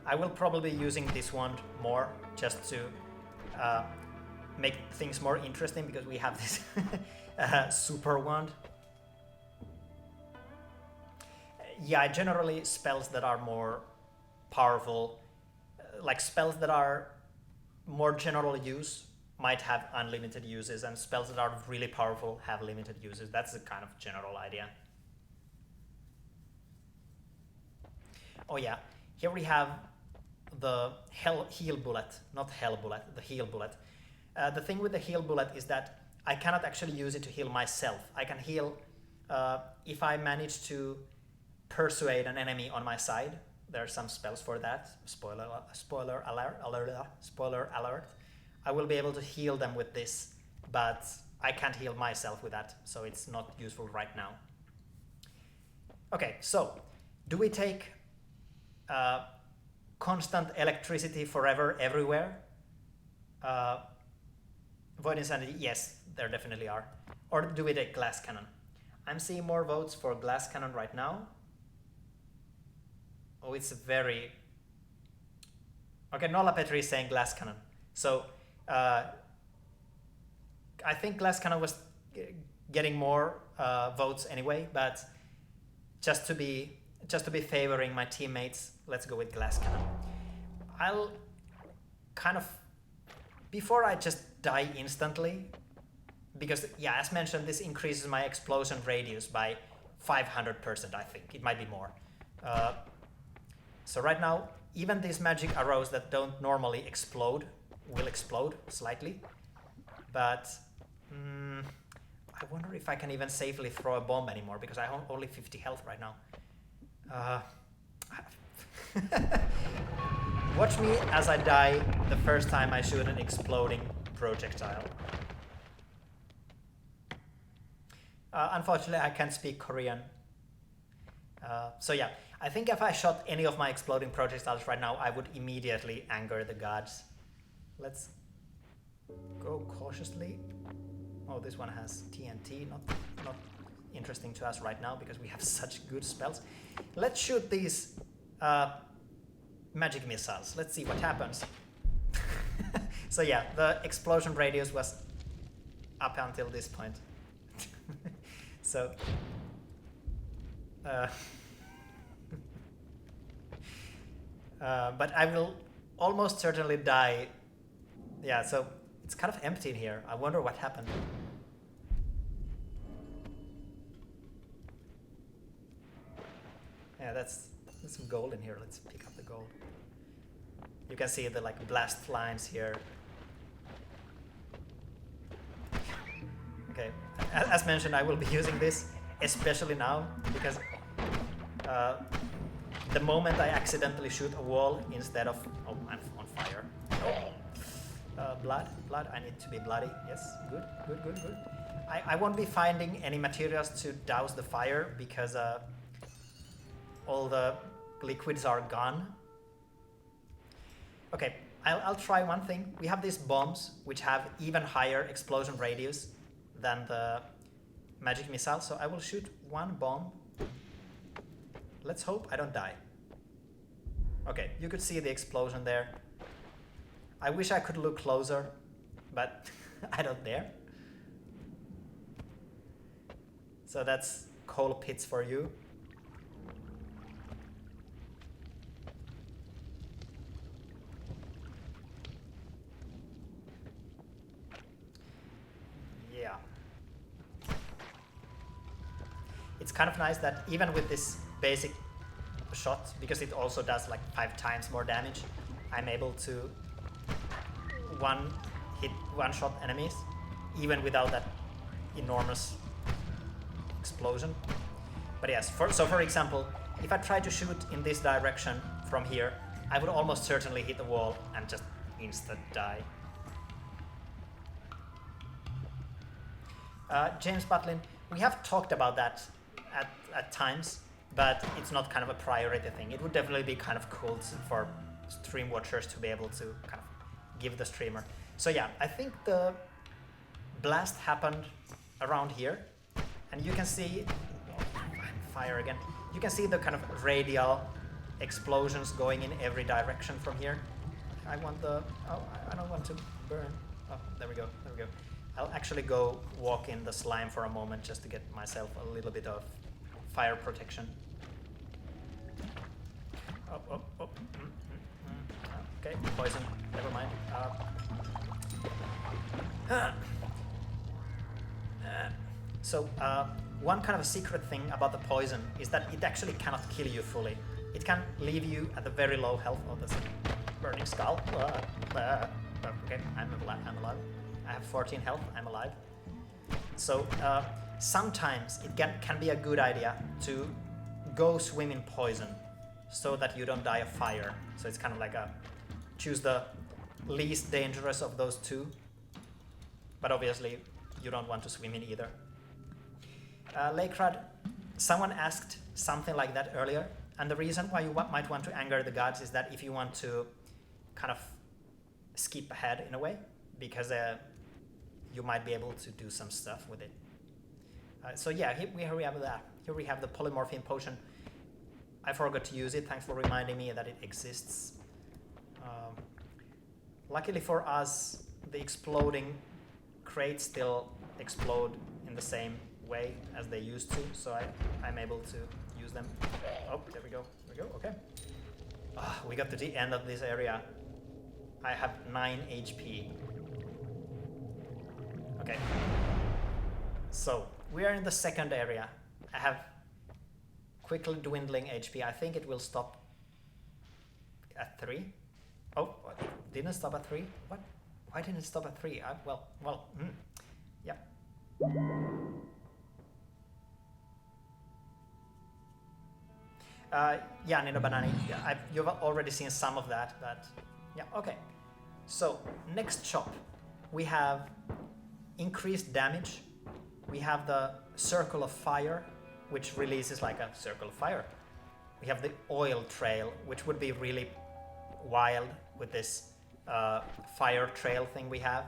I will probably be using this wand more just to make things more interesting, because we have this super wand. Yeah, generally spells that are more powerful, like spells that are more general use might have unlimited uses, and spells that are really powerful have limited uses. That's the kind of general idea. Oh yeah, here we have the heal bullet, not hell bullet, the heal bullet. The thing with the heal bullet is that I cannot actually use it to heal myself. I can heal if I manage to persuade an enemy on my side. There are some spells for that. Spoiler alert. I will be able to heal them with this, but I can't heal myself with that, so it's not useful right now. Okay, so do we take constant electricity forever everywhere? Void Insanity, yes, there definitely are. Or do we take Glass Cannon? I'm seeing more votes for Glass Cannon right now. Oh, it's very... Okay, Nolla Petri is saying Glass Cannon. So, I think Glass Cannon was getting more votes anyway, but just to be favoring my teammates, let's go with Glass Cannon. kind of, before I just die instantly, because yeah, as mentioned, this increases my explosion radius by 500%, I think. It might be more. So right now, even these magic arrows that don't normally explode will explode slightly. But I wonder if I can even safely throw a bomb anymore, because I have only 50 health right now. Watch me as I die the first time I shoot an exploding projectile. Unfortunately, I can't speak Korean. So yeah, I think if I shot any of my exploding projectiles right now, I would immediately anger the gods. Let's go cautiously. Oh, this one has TNT, not interesting to us right now because we have such good spells. Let's shoot these magic missiles. Let's see what happens. So yeah, the explosion radius was up until this point. So but I will almost certainly die. Yeah, so it's kind of empty in here. I wonder what happened. Yeah, there's some gold in here. Let's pick up the gold. You can see the like blast lines here. Okay, as mentioned, I will be using this, especially now, because the moment I accidentally shoot a wall instead of... Oh, I'm on fire. Blood, I need to be bloody. Yes, good. I won't be finding any materials to douse the fire because all the liquids are gone. Okay, I'll try one thing. We have these bombs which have even higher explosion radius than the magic missile, so I will shoot one bomb. Let's hope I don't die. Okay, you could see the explosion there. I wish I could look closer, but I don't dare. So that's coal pits for you. Yeah. It's kind of nice that even with this basic shot, because it also does like 5 times more damage, I'm able to one-shot enemies, even without that enormous explosion. But yes, so for example, if I try to shoot in this direction from here, I would almost certainly hit the wall and just instant die. James Butlin, we have talked about that at times, but it's not kind of a priority thing. It would definitely be kind of cool for stream watchers to be able to kind of give the streamer. So yeah, I think the blast happened around here, and you can see fire again. You can see the kind of radial explosions going in every direction from here. I don't want to burn. Oh, there we go. I'll actually go walk in the slime for a moment just to get myself a little bit of fire protection. Oh. Okay, poison. Never mind. So one kind of a secret thing about the poison is that it actually cannot kill you fully. It can leave you at a very low health. Oh, that's a burning skull. Okay, I'm alive. I have 14 health. I'm alive. So sometimes it can be a good idea to go swim in poison so that you don't die of fire. So it's kind of like choose the least dangerous of those two. But obviously, you don't want to swim in either. Lakrad, someone asked something like that earlier, and the reason why you might want to anger the gods is that if you want to kind of skip ahead in a way, because you might be able to do some stuff with it. So yeah, here we have that. Here we have the Polymorphine Potion. I forgot to use it. Thanks for reminding me that it exists. Luckily for us, the exploding crates still explode in the same way as they used to, so I'm able to use them. Oh, there we go. Okay. We got to the end of this area. I have 9 HP. Okay. So, we are in the second area. I have quickly dwindling HP. I think it will stop at 3. Oh, didn't stop at 3? What? Why didn't it stop at 3? Yeah. Yeah, Nino Banani, you've already seen some of that, but yeah, okay. So, next shop, we have increased damage. We have the Circle of Fire, which releases like a circle of fire. We have the Oil Trail, which would be really wild with this fire trail thing we have.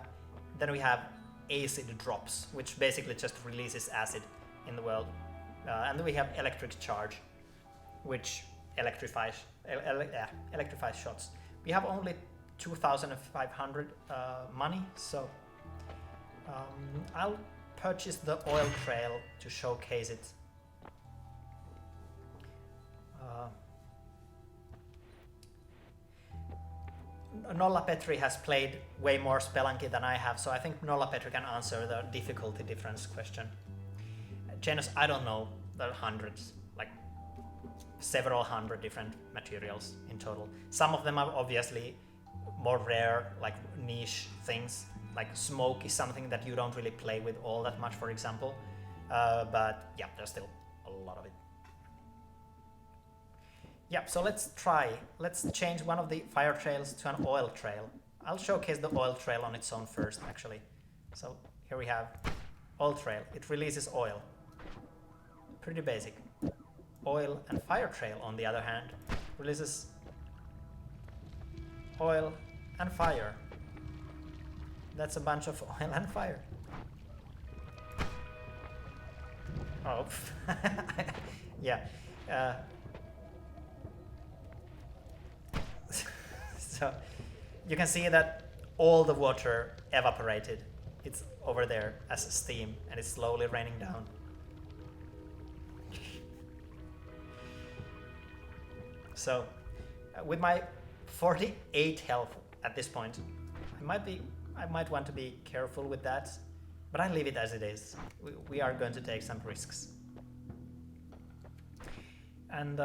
Then we have Acid Drops, which basically just releases acid in the world. And then we have Electric Charge, which electrifies shots. We have only 2,500 money, so I'll purchase the Oil Trail to showcase it. Nolla Petri has played way more Spelunky than I have, so I think Nolla Petri can answer the difficulty difference question. Janus, I don't know, there are hundreds, like several hundred different materials in total. Some of them are obviously more rare, like niche things, like smoke is something that you don't really play with all that much, for example. But yeah, there's still a lot of it. Yeah, so let's change one of the fire trails to an oil trail. I'll showcase the oil trail on its own first, actually. So here we have oil trail. It releases oil. Pretty basic. Oil and fire trail, on the other hand, releases oil and fire. That's a bunch of oil and fire. Oh, yeah. So you can see that all the water evaporated. It's over there as steam, and it's slowly raining down. So with my 48 health at this point, I might want to be careful with that, but I leave it as it is. We are going to take some risks. And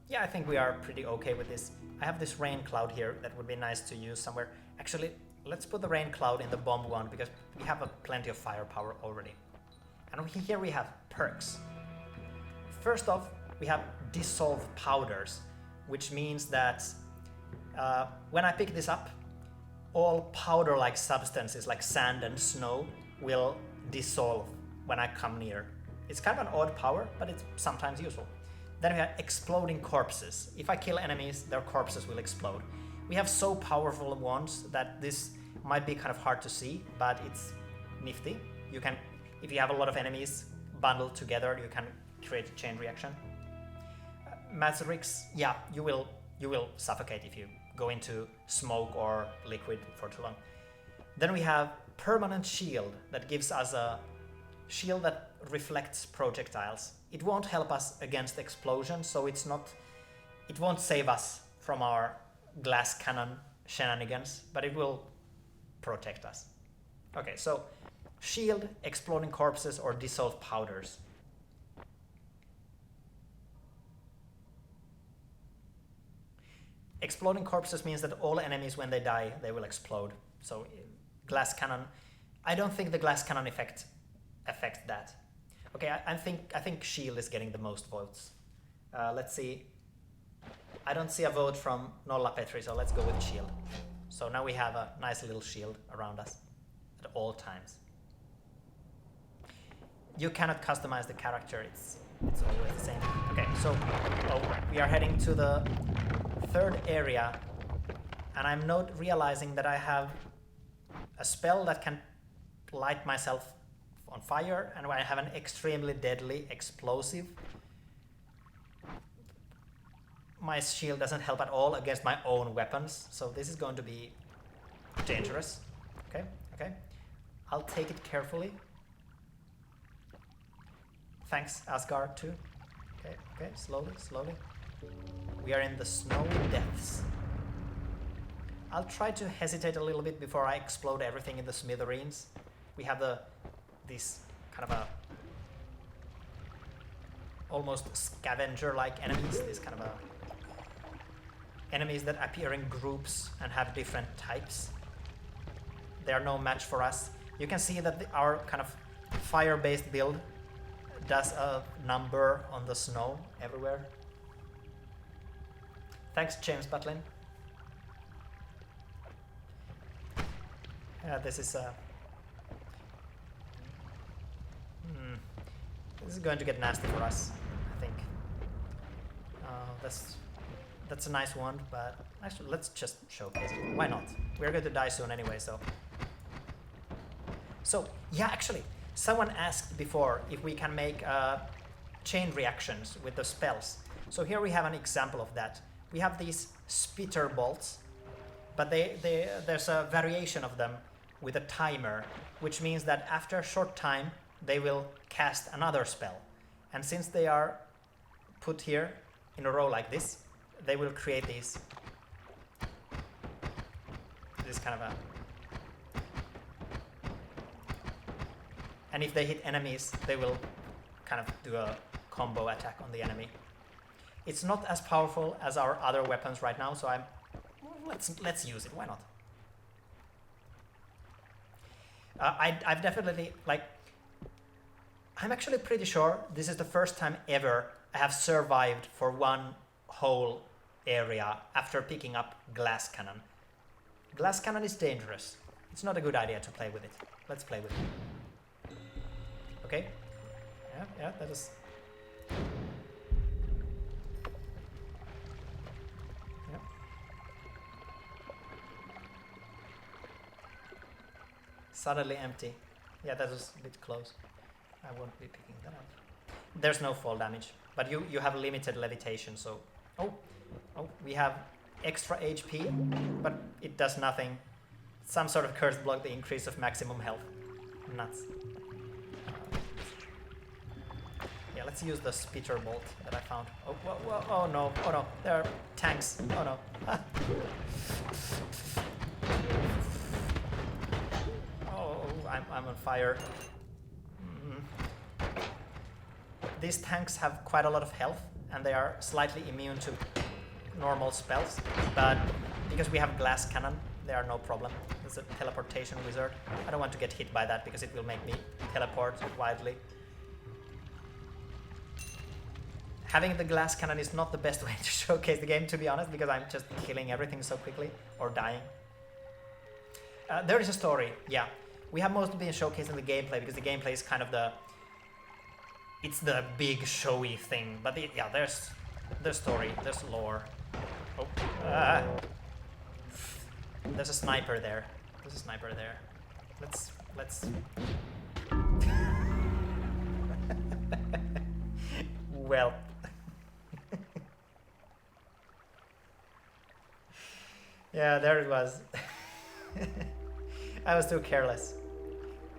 yeah, I think we are pretty okay with this. I have this rain cloud here that would be nice to use somewhere. Actually, let's put the rain cloud in the bomb one because we have plenty of firepower already. And here we have perks. First off, we have dissolve powders, which means that when I pick this up, all powder-like substances like sand and snow will dissolve when I come near. It's kind of an odd power, but it's sometimes useful. Then we have exploding corpses. If I kill enemies, their corpses will explode. We have so powerful wands that this might be kind of hard to see, but it's nifty. You can, if you have a lot of enemies bundled together, you can create a chain reaction. Mazrix, yeah, you will suffocate if you go into smoke or liquid for too long. Then we have permanent shield that gives us a shield that reflects projectiles. It won't help us against explosions, so it won't save us from our glass cannon shenanigans, but it will protect us. Okay, so shield, exploding corpses, or dissolved powders. Exploding corpses means that all enemies, when they die, they will explode. So glass cannon, I don't think the glass cannon affects that. Okay, I think shield is getting the most votes. Let's see. I don't see a vote from Nolla Petri, so let's go with shield. So now we have a nice little shield around us at all times. You cannot customize the character, it's always the same. Okay, so we are heading to the third area, and I'm not realizing that I have a spell that can light myself on fire, and I have an extremely deadly explosive. My shield doesn't help at all against my own weapons, so this is going to be dangerous. Okay. I'll take it carefully. Thanks, Asgard, too. Okay, slowly. We are in the snowy depths. I'll try to hesitate a little bit before I explode everything in the smithereens. We have these kind of a almost scavenger-like enemies, these kind of enemies that appear in groups and have different types. They are no match for us. You can see that our kind of fire-based build does a number on the snow everywhere. Thanks, James Butlin. This is this is going to get nasty for us, I think. That's a nice one, but actually let's just showcase it. Why not? We're going to die soon anyway, so. So yeah, actually, someone asked before if we can make chain reactions with the spells. So here we have an example of that. We have these spitter bolts, but there's a variation of them with a timer, which means that after a short time they will cast another spell. And since they are put here in a row like this, they will create this kind of a... And if they hit enemies, they will kind of do a combo attack on the enemy. It's not as powerful as our other weapons right now, so let's use it. Why not? I've definitely, like, I'm actually pretty sure this is the first time ever I have survived for one whole area after picking up glass cannon. Glass cannon is dangerous. It's not a good idea to play with it. Let's play with it. Okay. Yeah, that is... Yeah. Suddenly empty. Yeah, that was a bit close. I won't be picking that up. There's no fall damage, but you have limited levitation, so... Oh, we have extra HP, but it does nothing. Some sort of curse block the increase of maximum health. Nuts. Yeah, let's use the spitter bolt that I found. Oh, whoa, oh no, there are tanks. Oh no. Oh, I'm on fire. These tanks have quite a lot of health, and they are slightly immune to normal spells, but because we have glass cannon, they are no problem. It's a teleportation wizard. I don't want to get hit by that because it will make me teleport wildly. Having the glass cannon is not the best way to showcase the game, to be honest, because I'm just killing everything so quickly, or dying. There is a story, yeah. We have mostly been showcasing the gameplay because the gameplay is kind of it's the big showy thing, but yeah, there's story, there's lore. Oh, there's a sniper there. There's a sniper there. Let's. Well. Yeah, there it was. I was too careless.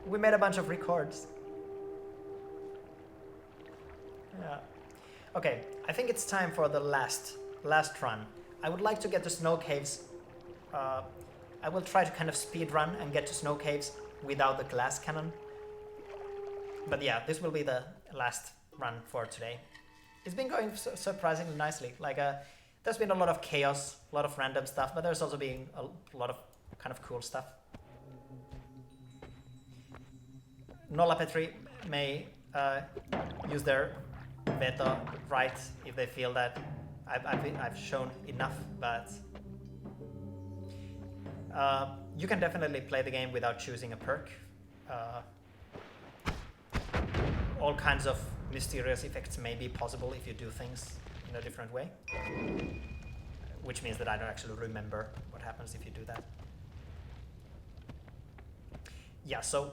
We made a bunch of records. Yeah. Okay, I think it's time for the last run. I would like to get to snow caves. I will try to kind of speed run and get to snow caves without the glass cannon. But yeah, this will be the last run for today. It's been going surprisingly nicely. Like, there's been a lot of chaos, a lot of random stuff, but there's also been a lot of kind of cool stuff. Nolla Petri may use their veto right if they feel that I've shown enough, but you can definitely play the game without choosing a perk. All kinds of mysterious effects may be possible if you do things in a different way, which means that I don't actually remember what happens if you do that. Yeah, so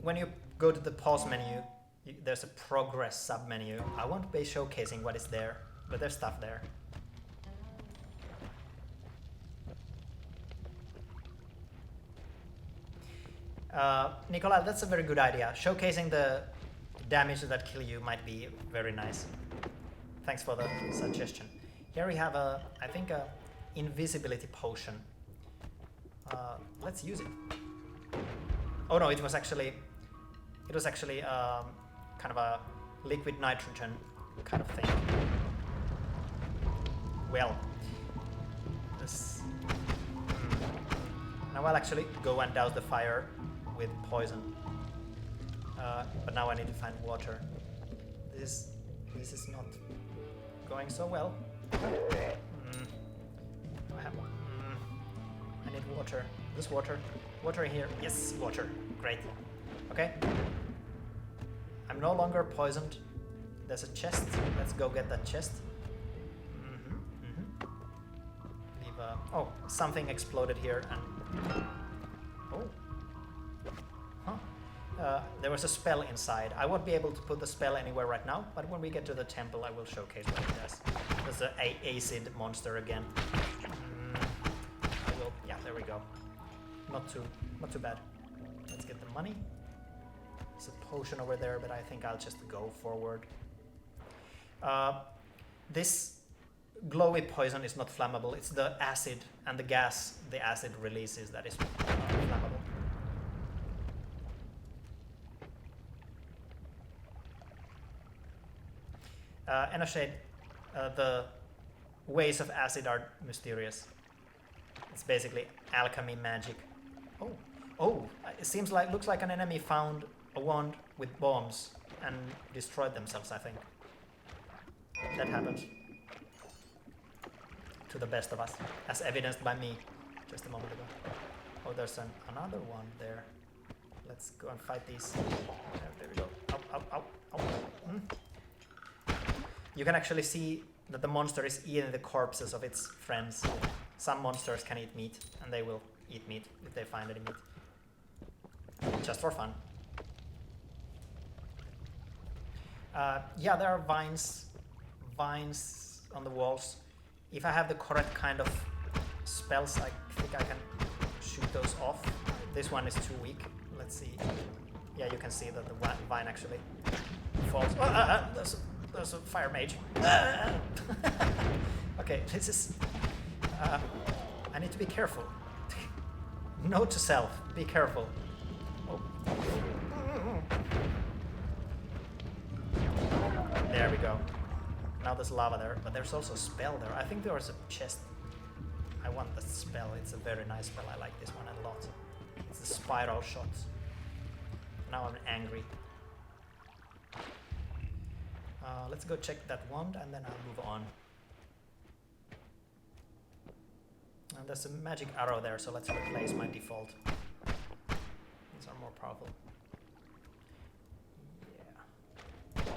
when you go to the pause menu, there's a progress sub-menu. I won't be showcasing what is there, but there's stuff there. Nicola, that's a very good idea. Showcasing the damage that kill you might be very nice. Thanks for the suggestion. Here we have a, I think a Invisibility Potion. Let's use it. Oh no, it was actually kind of a liquid nitrogen kind of thing. Well, this. Now I'll actually go and douse the fire with poison. But now I need to find water. This is not going so well. I need water. This water. Water in here. Yes, water. Great. Okay. I'm no longer poisoned. There's a chest. Let's go get that chest. Leave oh, something exploded here and... Oh. Huh. There was a spell inside. I won't be able to put the spell anywhere right now, but when we get to the temple I will showcase what it does. There's an acid monster again. I will... Yeah, there we go. Not too bad. Let's get the money. There's a potion over there, but I think I'll just go forward. This glowy poison is not flammable. It's the acid and the gas the acid releases that is flammable. Shade, the ways of acid are mysterious. It's basically alchemy magic. Oh, it seems like, looks like an enemy found a wand with bombs and destroyed themselves, I think. That happens to the best of us, as evidenced by me just a moment ago. Oh, there's another one there. Let's go and fight these. There we go. Ow. You can actually see that the monster is eating the corpses of its friends. Some monsters can eat meat, and they will eat meat if they find any meat. Just for fun. Yeah, there are vines on the walls. If I have the correct kind of spells, I think I can shoot those off. This one is too weak. Let's see. Yeah, you can see that the vine actually falls. There's a fire mage. Okay, this is... I need to be careful. Note to self, be careful. Oh. There we go. Now there's lava there, but there's also a spell there. I think there was a chest. I want the spell. It's a very nice spell. I like this one a lot. It's the spiral shot. Now I'm angry. Let's go check that wand and then I'll move on. And there's a magic arrow there, so let's replace my default. These are more powerful. Yeah.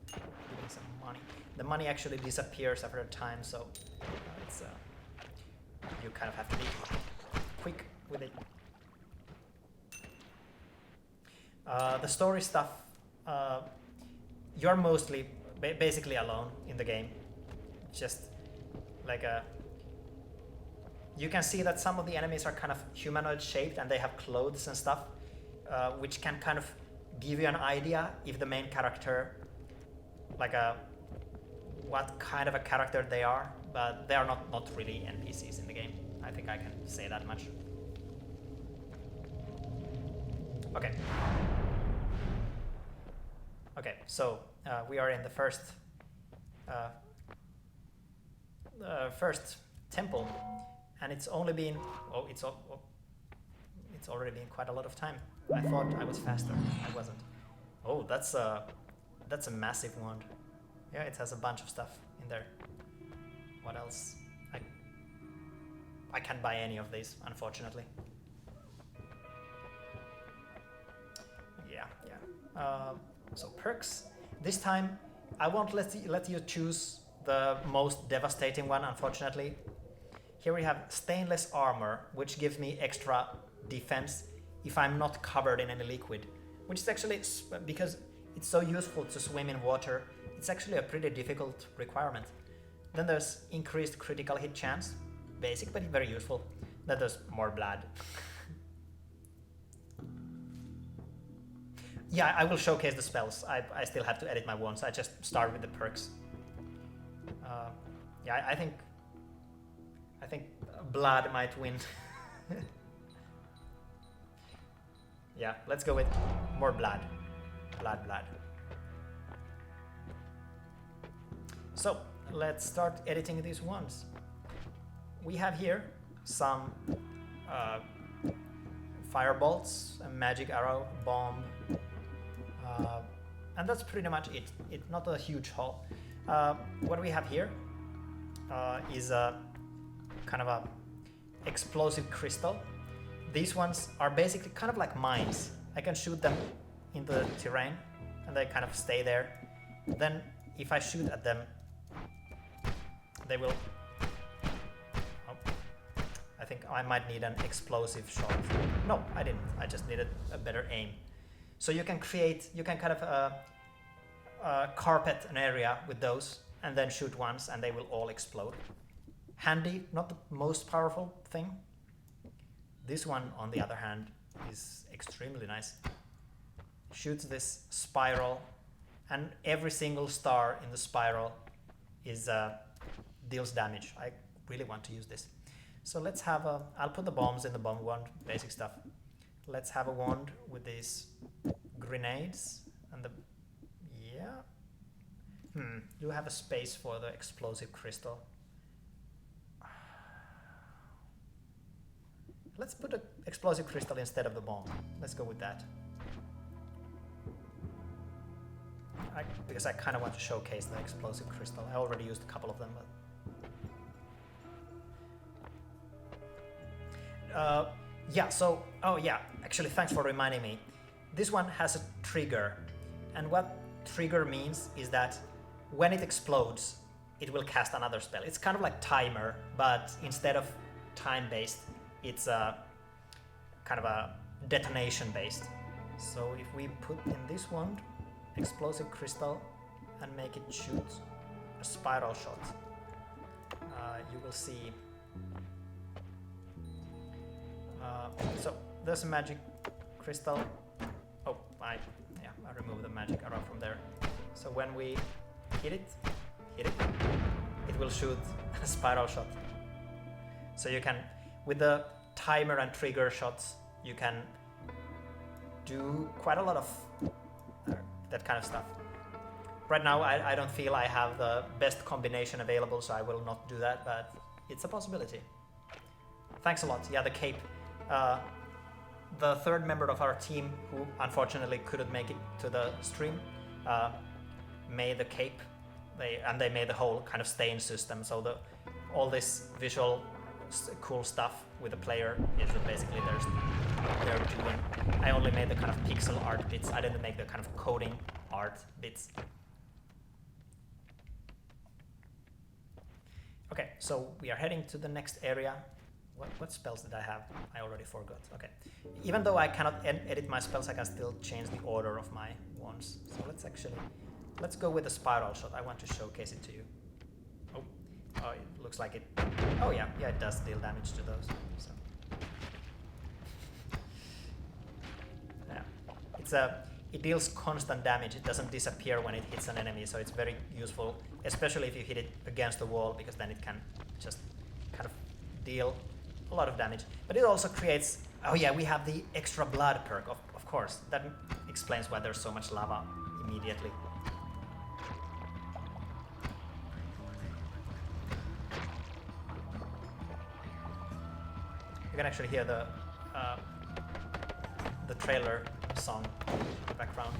Getting some money. The money actually disappears after a time, so it's you kind of have to be quick with it. The story stuff, you're mostly basically alone in the game. Just like you can see that some of the enemies are kind of humanoid shaped and they have clothes and stuff, which can kind of give you an idea if the main character, like what kind of a character they are, but they are not really NPCs in the game. I think I can say that much. Okay. Okay, so we are in the first temple, and it's only been it's already been quite a lot of time. I thought I was faster. I wasn't. Oh, that's a massive wand. Yeah, it has a bunch of stuff in there. What else? I can't buy any of these, unfortunately. Yeah. So perks. This time I won't let you choose the most devastating one, unfortunately. Here we have stainless armor, which gives me extra defense if I'm not covered in any liquid, which is actually, because it's so useful to swim in water, it's actually a pretty difficult requirement. Then there's increased critical hit chance, basic but very useful. Then there's more blood. Yeah, I will showcase the spells. I still have to edit my wands. I just start with the perks. Yeah, I think blood might win. Yeah, let's go with more blood. Blood. So let's start editing these ones. We have here some firebolts, a magic arrow, bomb, and that's pretty much it. It's not a huge haul. What we have here is a kind of a explosive crystal. These ones are basically kind of like mines. I can shoot them into the terrain and they kind of stay there. Then if I shoot at them, they will... Oh, I think I might need an explosive shot. No, I didn't. I just needed a better aim. So you can kind of carpet an area with those and then shoot once and they will all explode. Handy, not the most powerful thing. This one, on the other hand, is extremely nice. Shoots this spiral, and every single star in the spiral is deals damage. I really want to use this. So let's have a... I'll put the bombs in the bomb wand, basic stuff. Let's have a wand with these grenades and the... Yeah. Do you have a space for the explosive crystal? Let's put an explosive crystal instead of the bomb. Let's go with that. Because I kind of want to showcase the explosive crystal. I already used a couple of them, but... yeah, so... Oh yeah, actually thanks for reminding me. This one has a trigger. And what trigger means is that when it explodes, it will cast another spell. It's kind of like timer, but instead of time-based, it's kind of a detonation-based. So if we put in this wand, explosive crystal, and make it shoot a spiral shot, you will see... so there's a magic crystal. Oh, I removed the magic arrow from there. So when we hit it, it will shoot a spiral shot. So you can, with the timer and trigger shots, you can do quite a lot of that kind of stuff. Right now, I don't feel I have the best combination available, so I will not do that, but it's a possibility. Thanks a lot. Yeah, the cape. The third member of our team, who unfortunately couldn't make it to the stream, made the cape. They made the whole kind of stain system, so all this visual cool stuff with the player is basically they're doing. I only made the kind of pixel art bits. I didn't make the kind of coding art bits. Okay, so we are heading to the next area. What spells did I have? I already forgot. Okay. Even though I cannot edit my spells, I can still change the order of my wands. So let's go with the spiral shot. I want to showcase it to you. Oh, it looks like it. Oh yeah, it does deal damage to those. So yeah, it deals constant damage. It doesn't disappear when it hits an enemy, so it's very useful, especially if you hit it against the wall, because then it can just kind of deal a lot of damage. But it also creates... Oh yeah, we have the extra blood perk, of course. That explains why there's so much lava immediately. You can actually hear the trailer song in the background.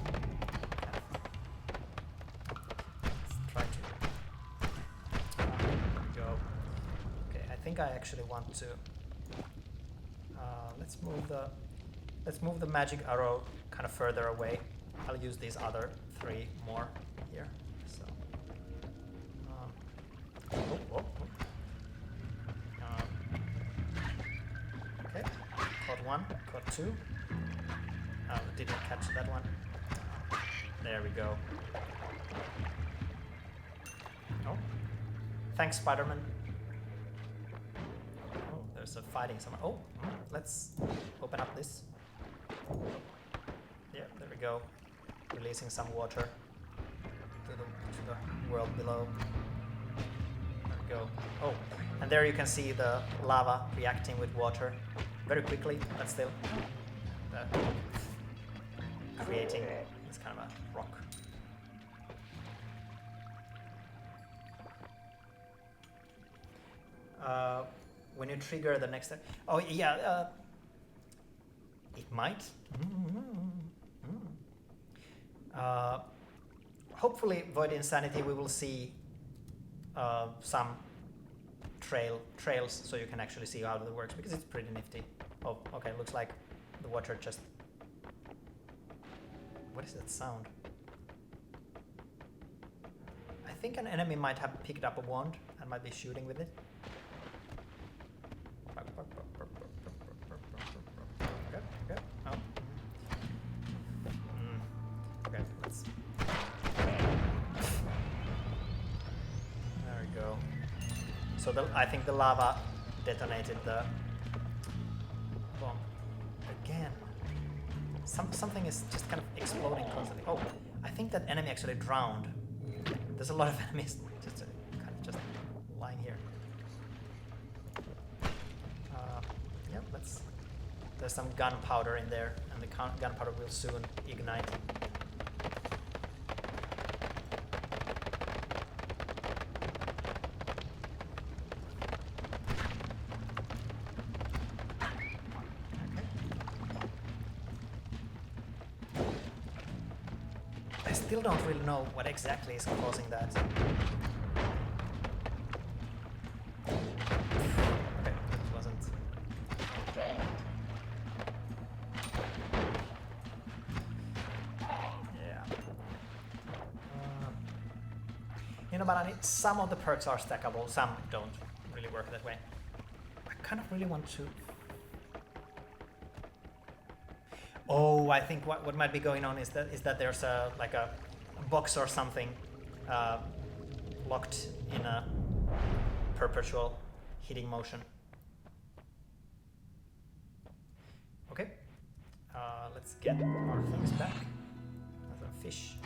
Let's try to go. Okay, I think I actually want to. Let's move the magic arrow kind of further away. I'll use these other three more here. So. Okay, caught one, caught two. Didn't catch that one. There we go. Oh, thanks, Spider-Man. Oh, there's a fighting somewhere. Oh, let's open up this. Yeah, there we go. Releasing some water to the world below. go. Oh, and there you can see the lava reacting with water very quickly, but still creating this kind of a rock. When you trigger the next... Oh, yeah, it might. Hopefully, Void Insanity, we will see some trails so you can actually see how it works, because it's pretty nifty. Oh, okay, looks like the water just... What is that sound? I think an enemy might have picked up a wand and might be shooting with it. Okay. Oh. Okay, let's... There we go. So I think the lava detonated the bomb. Again. Something is just kind of exploding constantly. Oh, I think that enemy actually drowned. There's a lot of enemies just kind of just lying here. Yeah, there's some gunpowder in there, and the gunpowder will soon ignite. I still don't really know what exactly is causing that. Okay, it wasn't. Yeah. You know, but I mean, some of the perks are stackable, some don't really work that way. I kind of really want to... Oh, I think what might be going on is that there's a like a box or something locked in a perpetual hitting motion. Okay, let's get our things back. As a fish.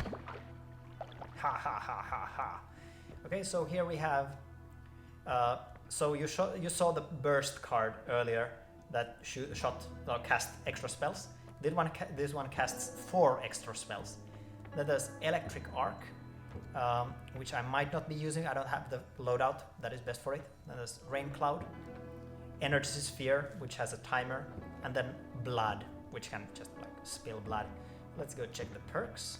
Ha ha ha ha ha. Okay, so here we have. So you saw the burst card earlier that cast extra spells. This one casts 4 extra spells. Then there's Electric Arc, which I might not be using. I don't have the loadout that is best for it. Then there's Rain Cloud, Energy Sphere, which has a timer, and then Blood, which can just like spill blood. Let's go check the perks.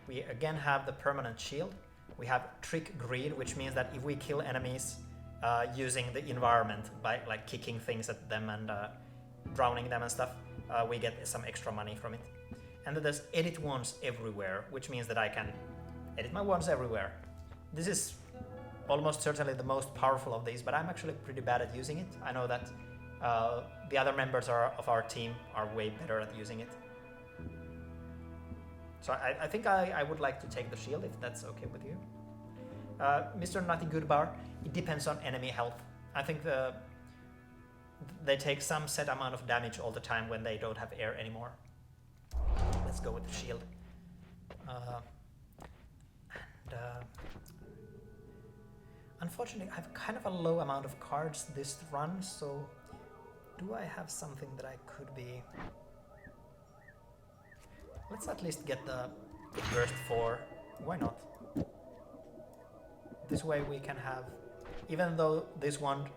We again have the Permanent Shield. We have Trick Greed, which means that if we kill enemies using the environment by like kicking things at them and drowning them and stuff, we get some extra money from it. And then there's Edit Wands Everywhere, which means that I can edit my wands everywhere. This is almost certainly the most powerful of these, but I'm actually pretty bad at using it. I know that the other members of our team are way better at using it. So I think I would like to take the shield, if that's okay with you. Mr. Nutty Goodbar, it depends on enemy health. I think they take some set amount of damage all the time when they don't have air anymore. Let's go with the shield. Unfortunately, I have kind of a low amount of cards this run, so do I have something that I could be... Let's at least get the burst 4. Why not? This way we can have, even though this one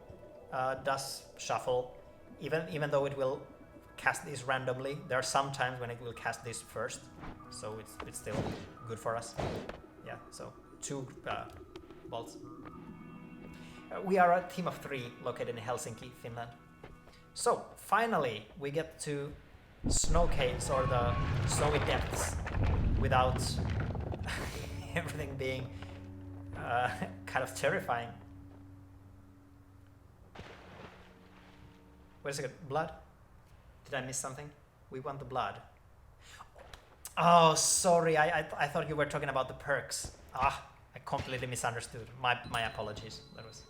does shuffle, even though it will cast this randomly, there are some times when it will cast this first, so it's still good for us. Yeah, so 2 bolts. We are a team of 3 located in Helsinki, Finland. So finally we get to snow caves, or the snowy depths, without everything being kind of terrifying. Wait a second, blood? Did I miss something? We want the blood. Oh, sorry, I thought you were talking about the perks. I completely misunderstood. My apologies. That was...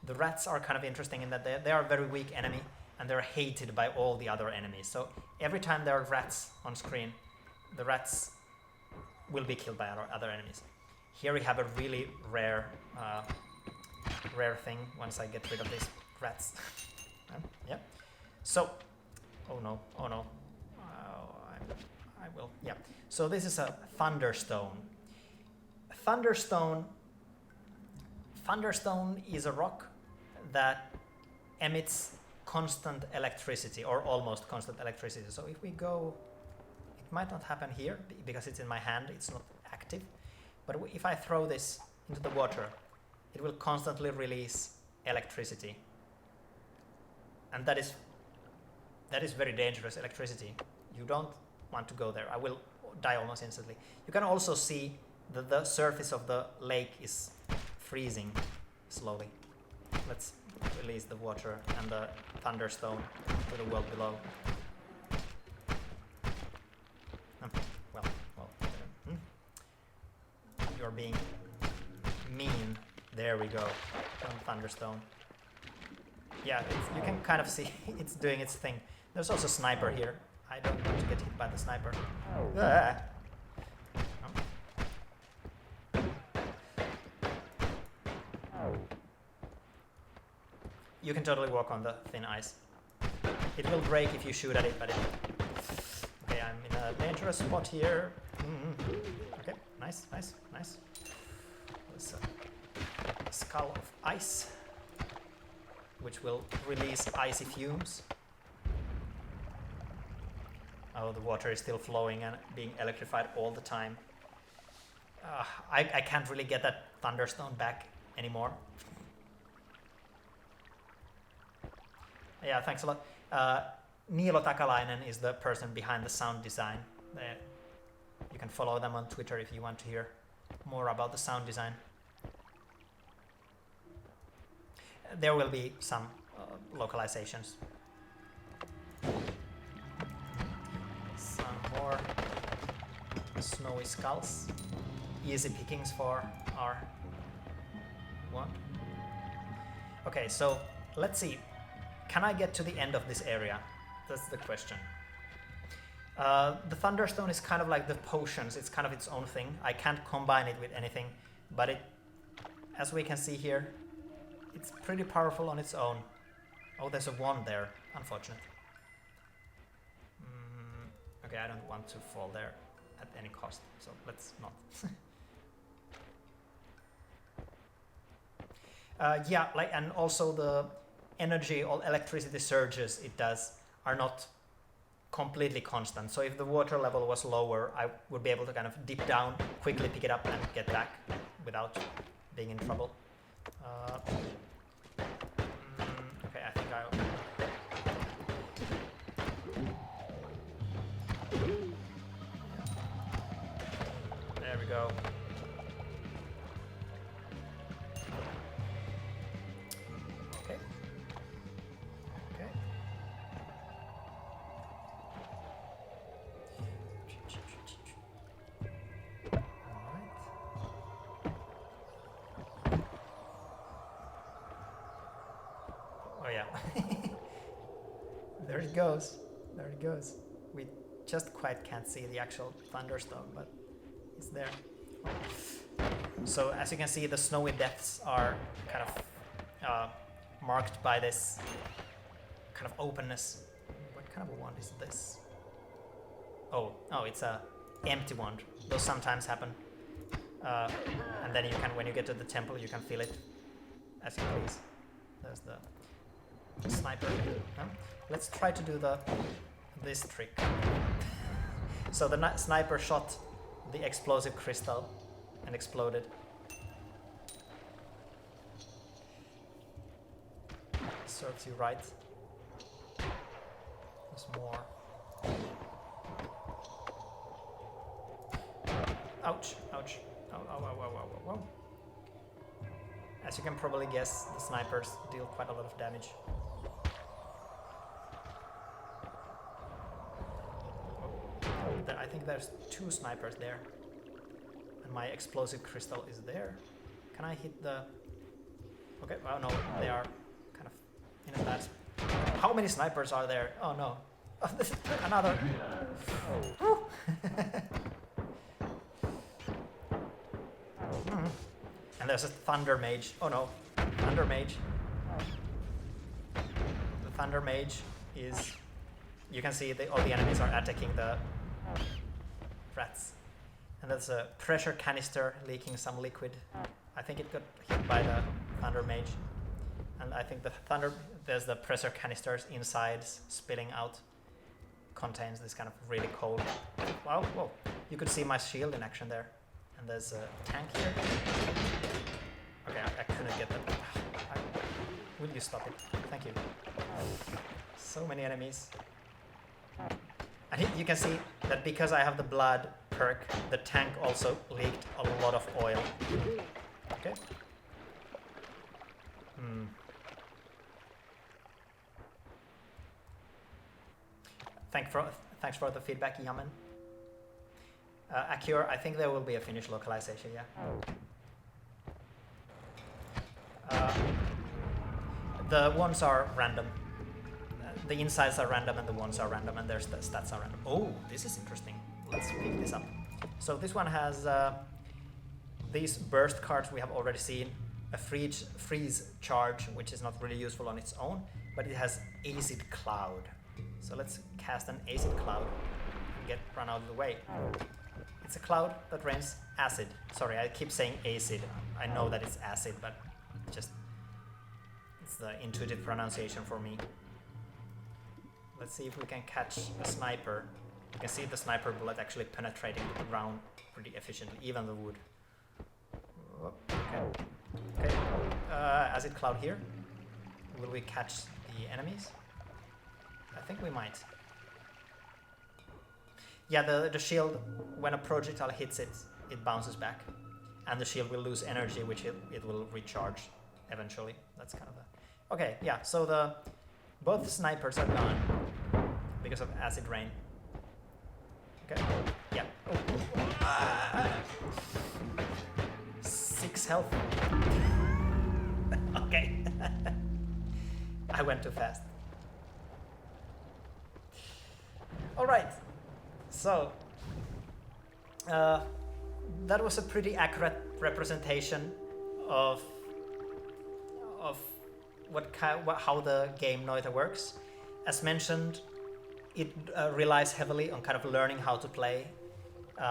The rats are kind of interesting in that they are a very weak enemy, and they're hated by all the other enemies. So every time there are rats on screen, the rats will be killed by other enemies. Here we have a really rare thing once I get rid of these rats. Yeah. So, oh no. I will, yeah. So this is a Thunderstone. Thunderstone is a rock that emits constant electricity, or almost constant electricity. So if we go, it might not happen here because it's in my hand, it's not active. But if I throw this into the water, it will constantly release electricity. And that is very dangerous electricity. You don't want to go there. I will die almost instantly. You can also see that the surface of the lake is freezing slowly. Let's release the water and the Thunderstone to the world below. You're being mean. There we go. Thunderstone. Yeah, you can kind of see it's doing its thing. There's also a sniper here. I don't want to get hit by the sniper. Ah. You can totally walk on the thin ice. It will break if you shoot at it, but okay, I'm in a dangerous spot here. Okay, nice. There's a skull of ice, which will release icy fumes. Oh, the water is still flowing and being electrified all the time. I can't really get that Thunderstone back anymore. Yeah, thanks a lot. Niilo Takalainen is the person behind the sound design. You can follow them on Twitter if you want to hear more about the sound design. There will be some localizations. Some more snowy skulls. Easy pickings for our one. Okay, so let's see. Can I get to the end of this area? That's the question. The Thunderstone is kind of like the potions. It's kind of its own thing. I can't combine it with anything, but it, as we can see here, it's pretty powerful on its own. Oh, there's a wand there. Unfortunate. Okay, I don't want to fall there at any cost, so let's not. Yeah, like, and also the energy or electricity surges it does are not completely constant. So if the water level was lower, I would be able to kind of dip down, quickly pick it up and get back without being in trouble. Okay, I think I'll... There we go. Okay. Oh yeah. There it goes. There it goes. We just quite can't see the actual Thunderstone, but it's there. So as you can see, the snowy depths are kind of marked by this kind of openness. What kind of a wand is this? Oh, it's a empty wand. Those sometimes happen. And then you can, when you get to the temple, you can fill it as you please. There's the sniper. Let's try to do this trick. So the sniper shot the explosive crystal and exploded. Serves you right. There's more. Ouch, ouch. Ow. As you can probably guess, the snipers deal quite a lot of damage. I think there's 2 snipers there. And my explosive crystal is there. Can I hit the... Okay, well no, they are kind of in a bad spot. how many snipers are there? Oh no. Another. And there's a Thunder Mage. Oh no. Thunder Mage. The Thunder Mage is... You can see all the enemies are attacking the rats. And there's a pressure canister leaking some liquid. I think it got hit by the Thunder Mage. And I think there's the pressure canisters inside spilling out. Contains this kind of really cold... Wow, whoa. You could see my shield in action there. And there's a tank here. Okay, I couldn't get that. Will you stop it? Thank you. So many enemies. And you can see that because I have the blood perk, the tank also leaked a lot of oil. Okay. Thanks for the feedback, Yaman. Acure, I think there will be a Finnish localization, yeah. The ones are random. The insides are random and the ones are random and their stats are random. Oh, this is interesting. Let's pick this up. So this one has these burst cards we have already seen. A freeze charge, which is not really useful on its own, but it has Acid Cloud. So let's cast an Acid Cloud and get run out of the way. It's a cloud that rains acid. Sorry, I keep saying acid. I know that it's acid, but it's the intuitive pronunciation for me. Let's see if we can catch a sniper. You can see the sniper bullet actually penetrating the ground pretty efficiently, even the wood. Okay. Acid cloud here. Will we catch the enemies? I think we might. Yeah, the shield, when a projectile hits it, it bounces back. And the shield will lose energy, which it will recharge eventually. That's kind of a... Okay, yeah, so both snipers are gone because of acid rain. Okay, yeah. Oh. 6 health. Okay. I went too fast. All right. So, that was a pretty accurate representation of how the game Noita works. As mentioned, it relies heavily on kind of learning how to play.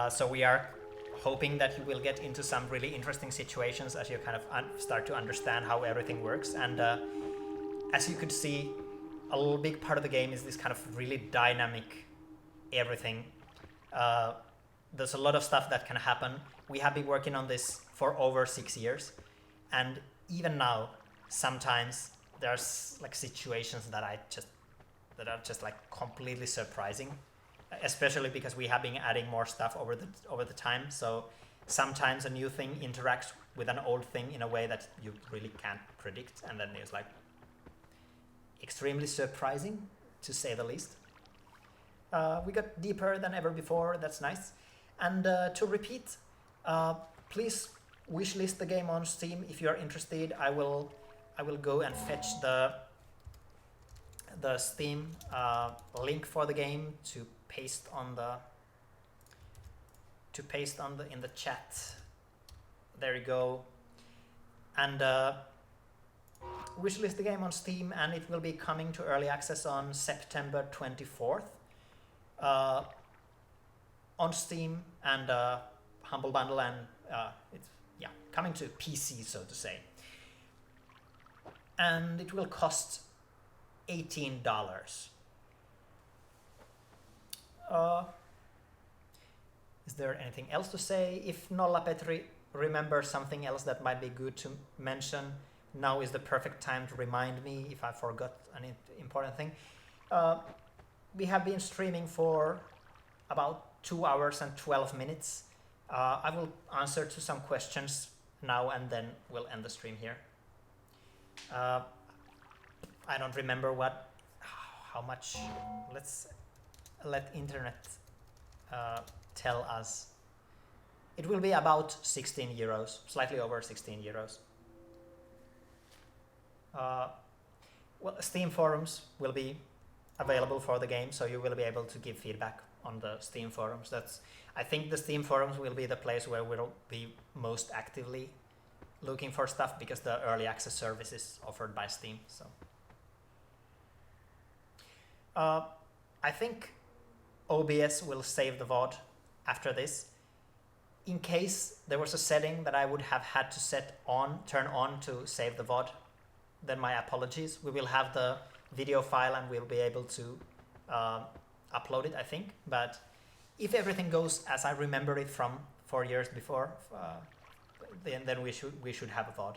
So we are hoping that you will get into some really interesting situations as you kind of start to understand how everything works. And as you could see, a big part of the game is this kind of really dynamic everything. There's a lot of stuff that can happen. We have been working on this for over 6 years, and even now, sometimes there's like situations that are just like completely surprising, especially because we have been adding more stuff over the time. So sometimes a new thing interacts with an old thing in a way that you really can't predict, and then it's like extremely surprising, to say the least. We got deeper than ever before. That's nice. And to repeat, please wishlist the game on Steam if you are interested. I will go and fetch the Steam link for the game to paste in the chat. There you go. And wishlist the game on Steam, and it will be coming to early access on September 24th. On Steam and Humble Bundle, and it's coming to PC, so to say. And it will cost $18. Is there anything else to say? If Nolla Petri remembers something else that might be good to mention, now is the perfect time to remind me if I forgot an important thing. We have been streaming for about 2 hours and 12 minutes. I will answer to some questions now and then we'll end the stream here. I don't remember how much. Let's let internet tell us. It will be about 16 euros, slightly over 16 euros. Well, Steam forums will be available for the game, so you will be able to give feedback on the Steam forums. I think the Steam forums will be the place where we'll be most actively looking for stuff, because the early access service is offered by Steam. So I think OBS will save the VOD after this. In case there was a setting that I would have had to turn on to save the VOD, then my apologies. We will have the video file and we'll be able to upload it, I think. But if everything goes as I remember it from 4 years before, then we should have a VOD.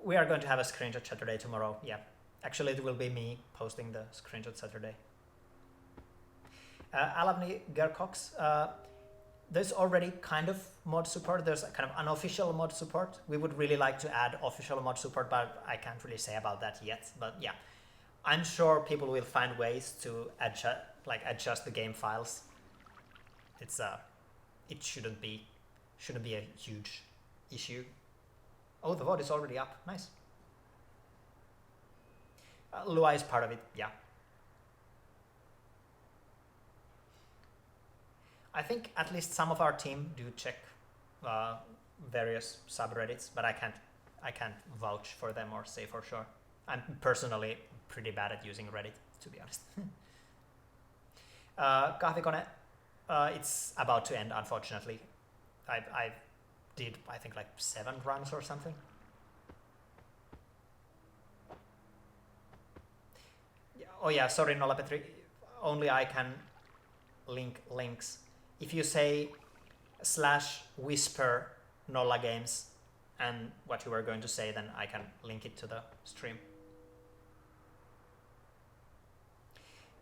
We are going to have a screenshot Saturday tomorrow. Yeah, actually it will be me posting the screenshot Saturday. Alavni Gercox, there's already kind of mod support. There's a kind of unofficial mod support. We would really like to add official mod support, but I can't really say about that yet. But yeah, I'm sure people will find ways to adjust the game files. It shouldn't be a huge issue. Oh, the VOD is already up. Nice. Lua is part of it. Yeah. I think at least some of our team do check various subreddits, but I can't vouch for them or say for sure. I'm personally pretty bad at using Reddit, to be honest. Kahvikone, it's about to end, unfortunately. I did, I think, like 7 runs or something. Oh yeah, sorry, Nolla Petri. Only I can link links. If you say /whisper Nolla Games and what you were going to say, then I can link it to the stream.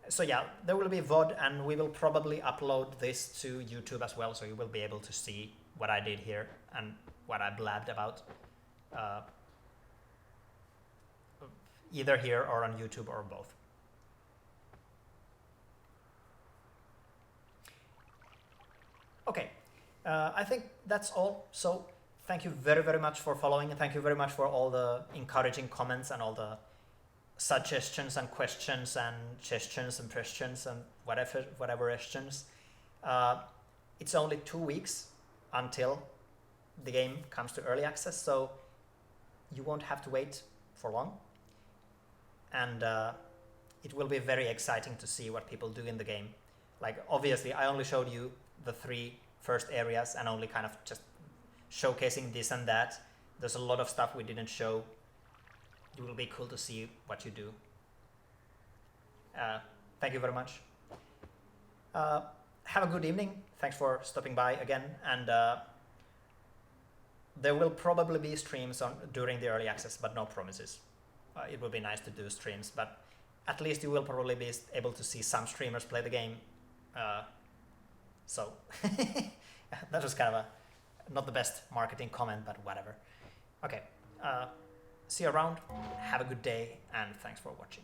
So yeah, there will be VOD, and we will probably upload this to YouTube as well, so you will be able to see what I did here and what I blabbed about, either here or on YouTube or both. Okay, I think that's all. So thank you very, very much for following, and thank you very much for all the encouraging comments and all the suggestions and questions and gestions and questions and whatever questions. It's only 2 weeks until the game comes to early access, so you won't have to wait for long. And it will be very exciting to see what people do in the game. Like, obviously, I only showed you the 3 first areas and only kind of just showcasing this and that. There's a lot of stuff we didn't show. It will be cool to see what you do. Thank you very much. Have a good evening. Thanks for stopping by again. And there will probably be streams during the early access, but no promises. It will be nice to do streams, but at least you will probably be able to see some streamers play the game. So that was kind of not the best marketing comment, but whatever. Okay, see you around, have a good day, and thanks for watching.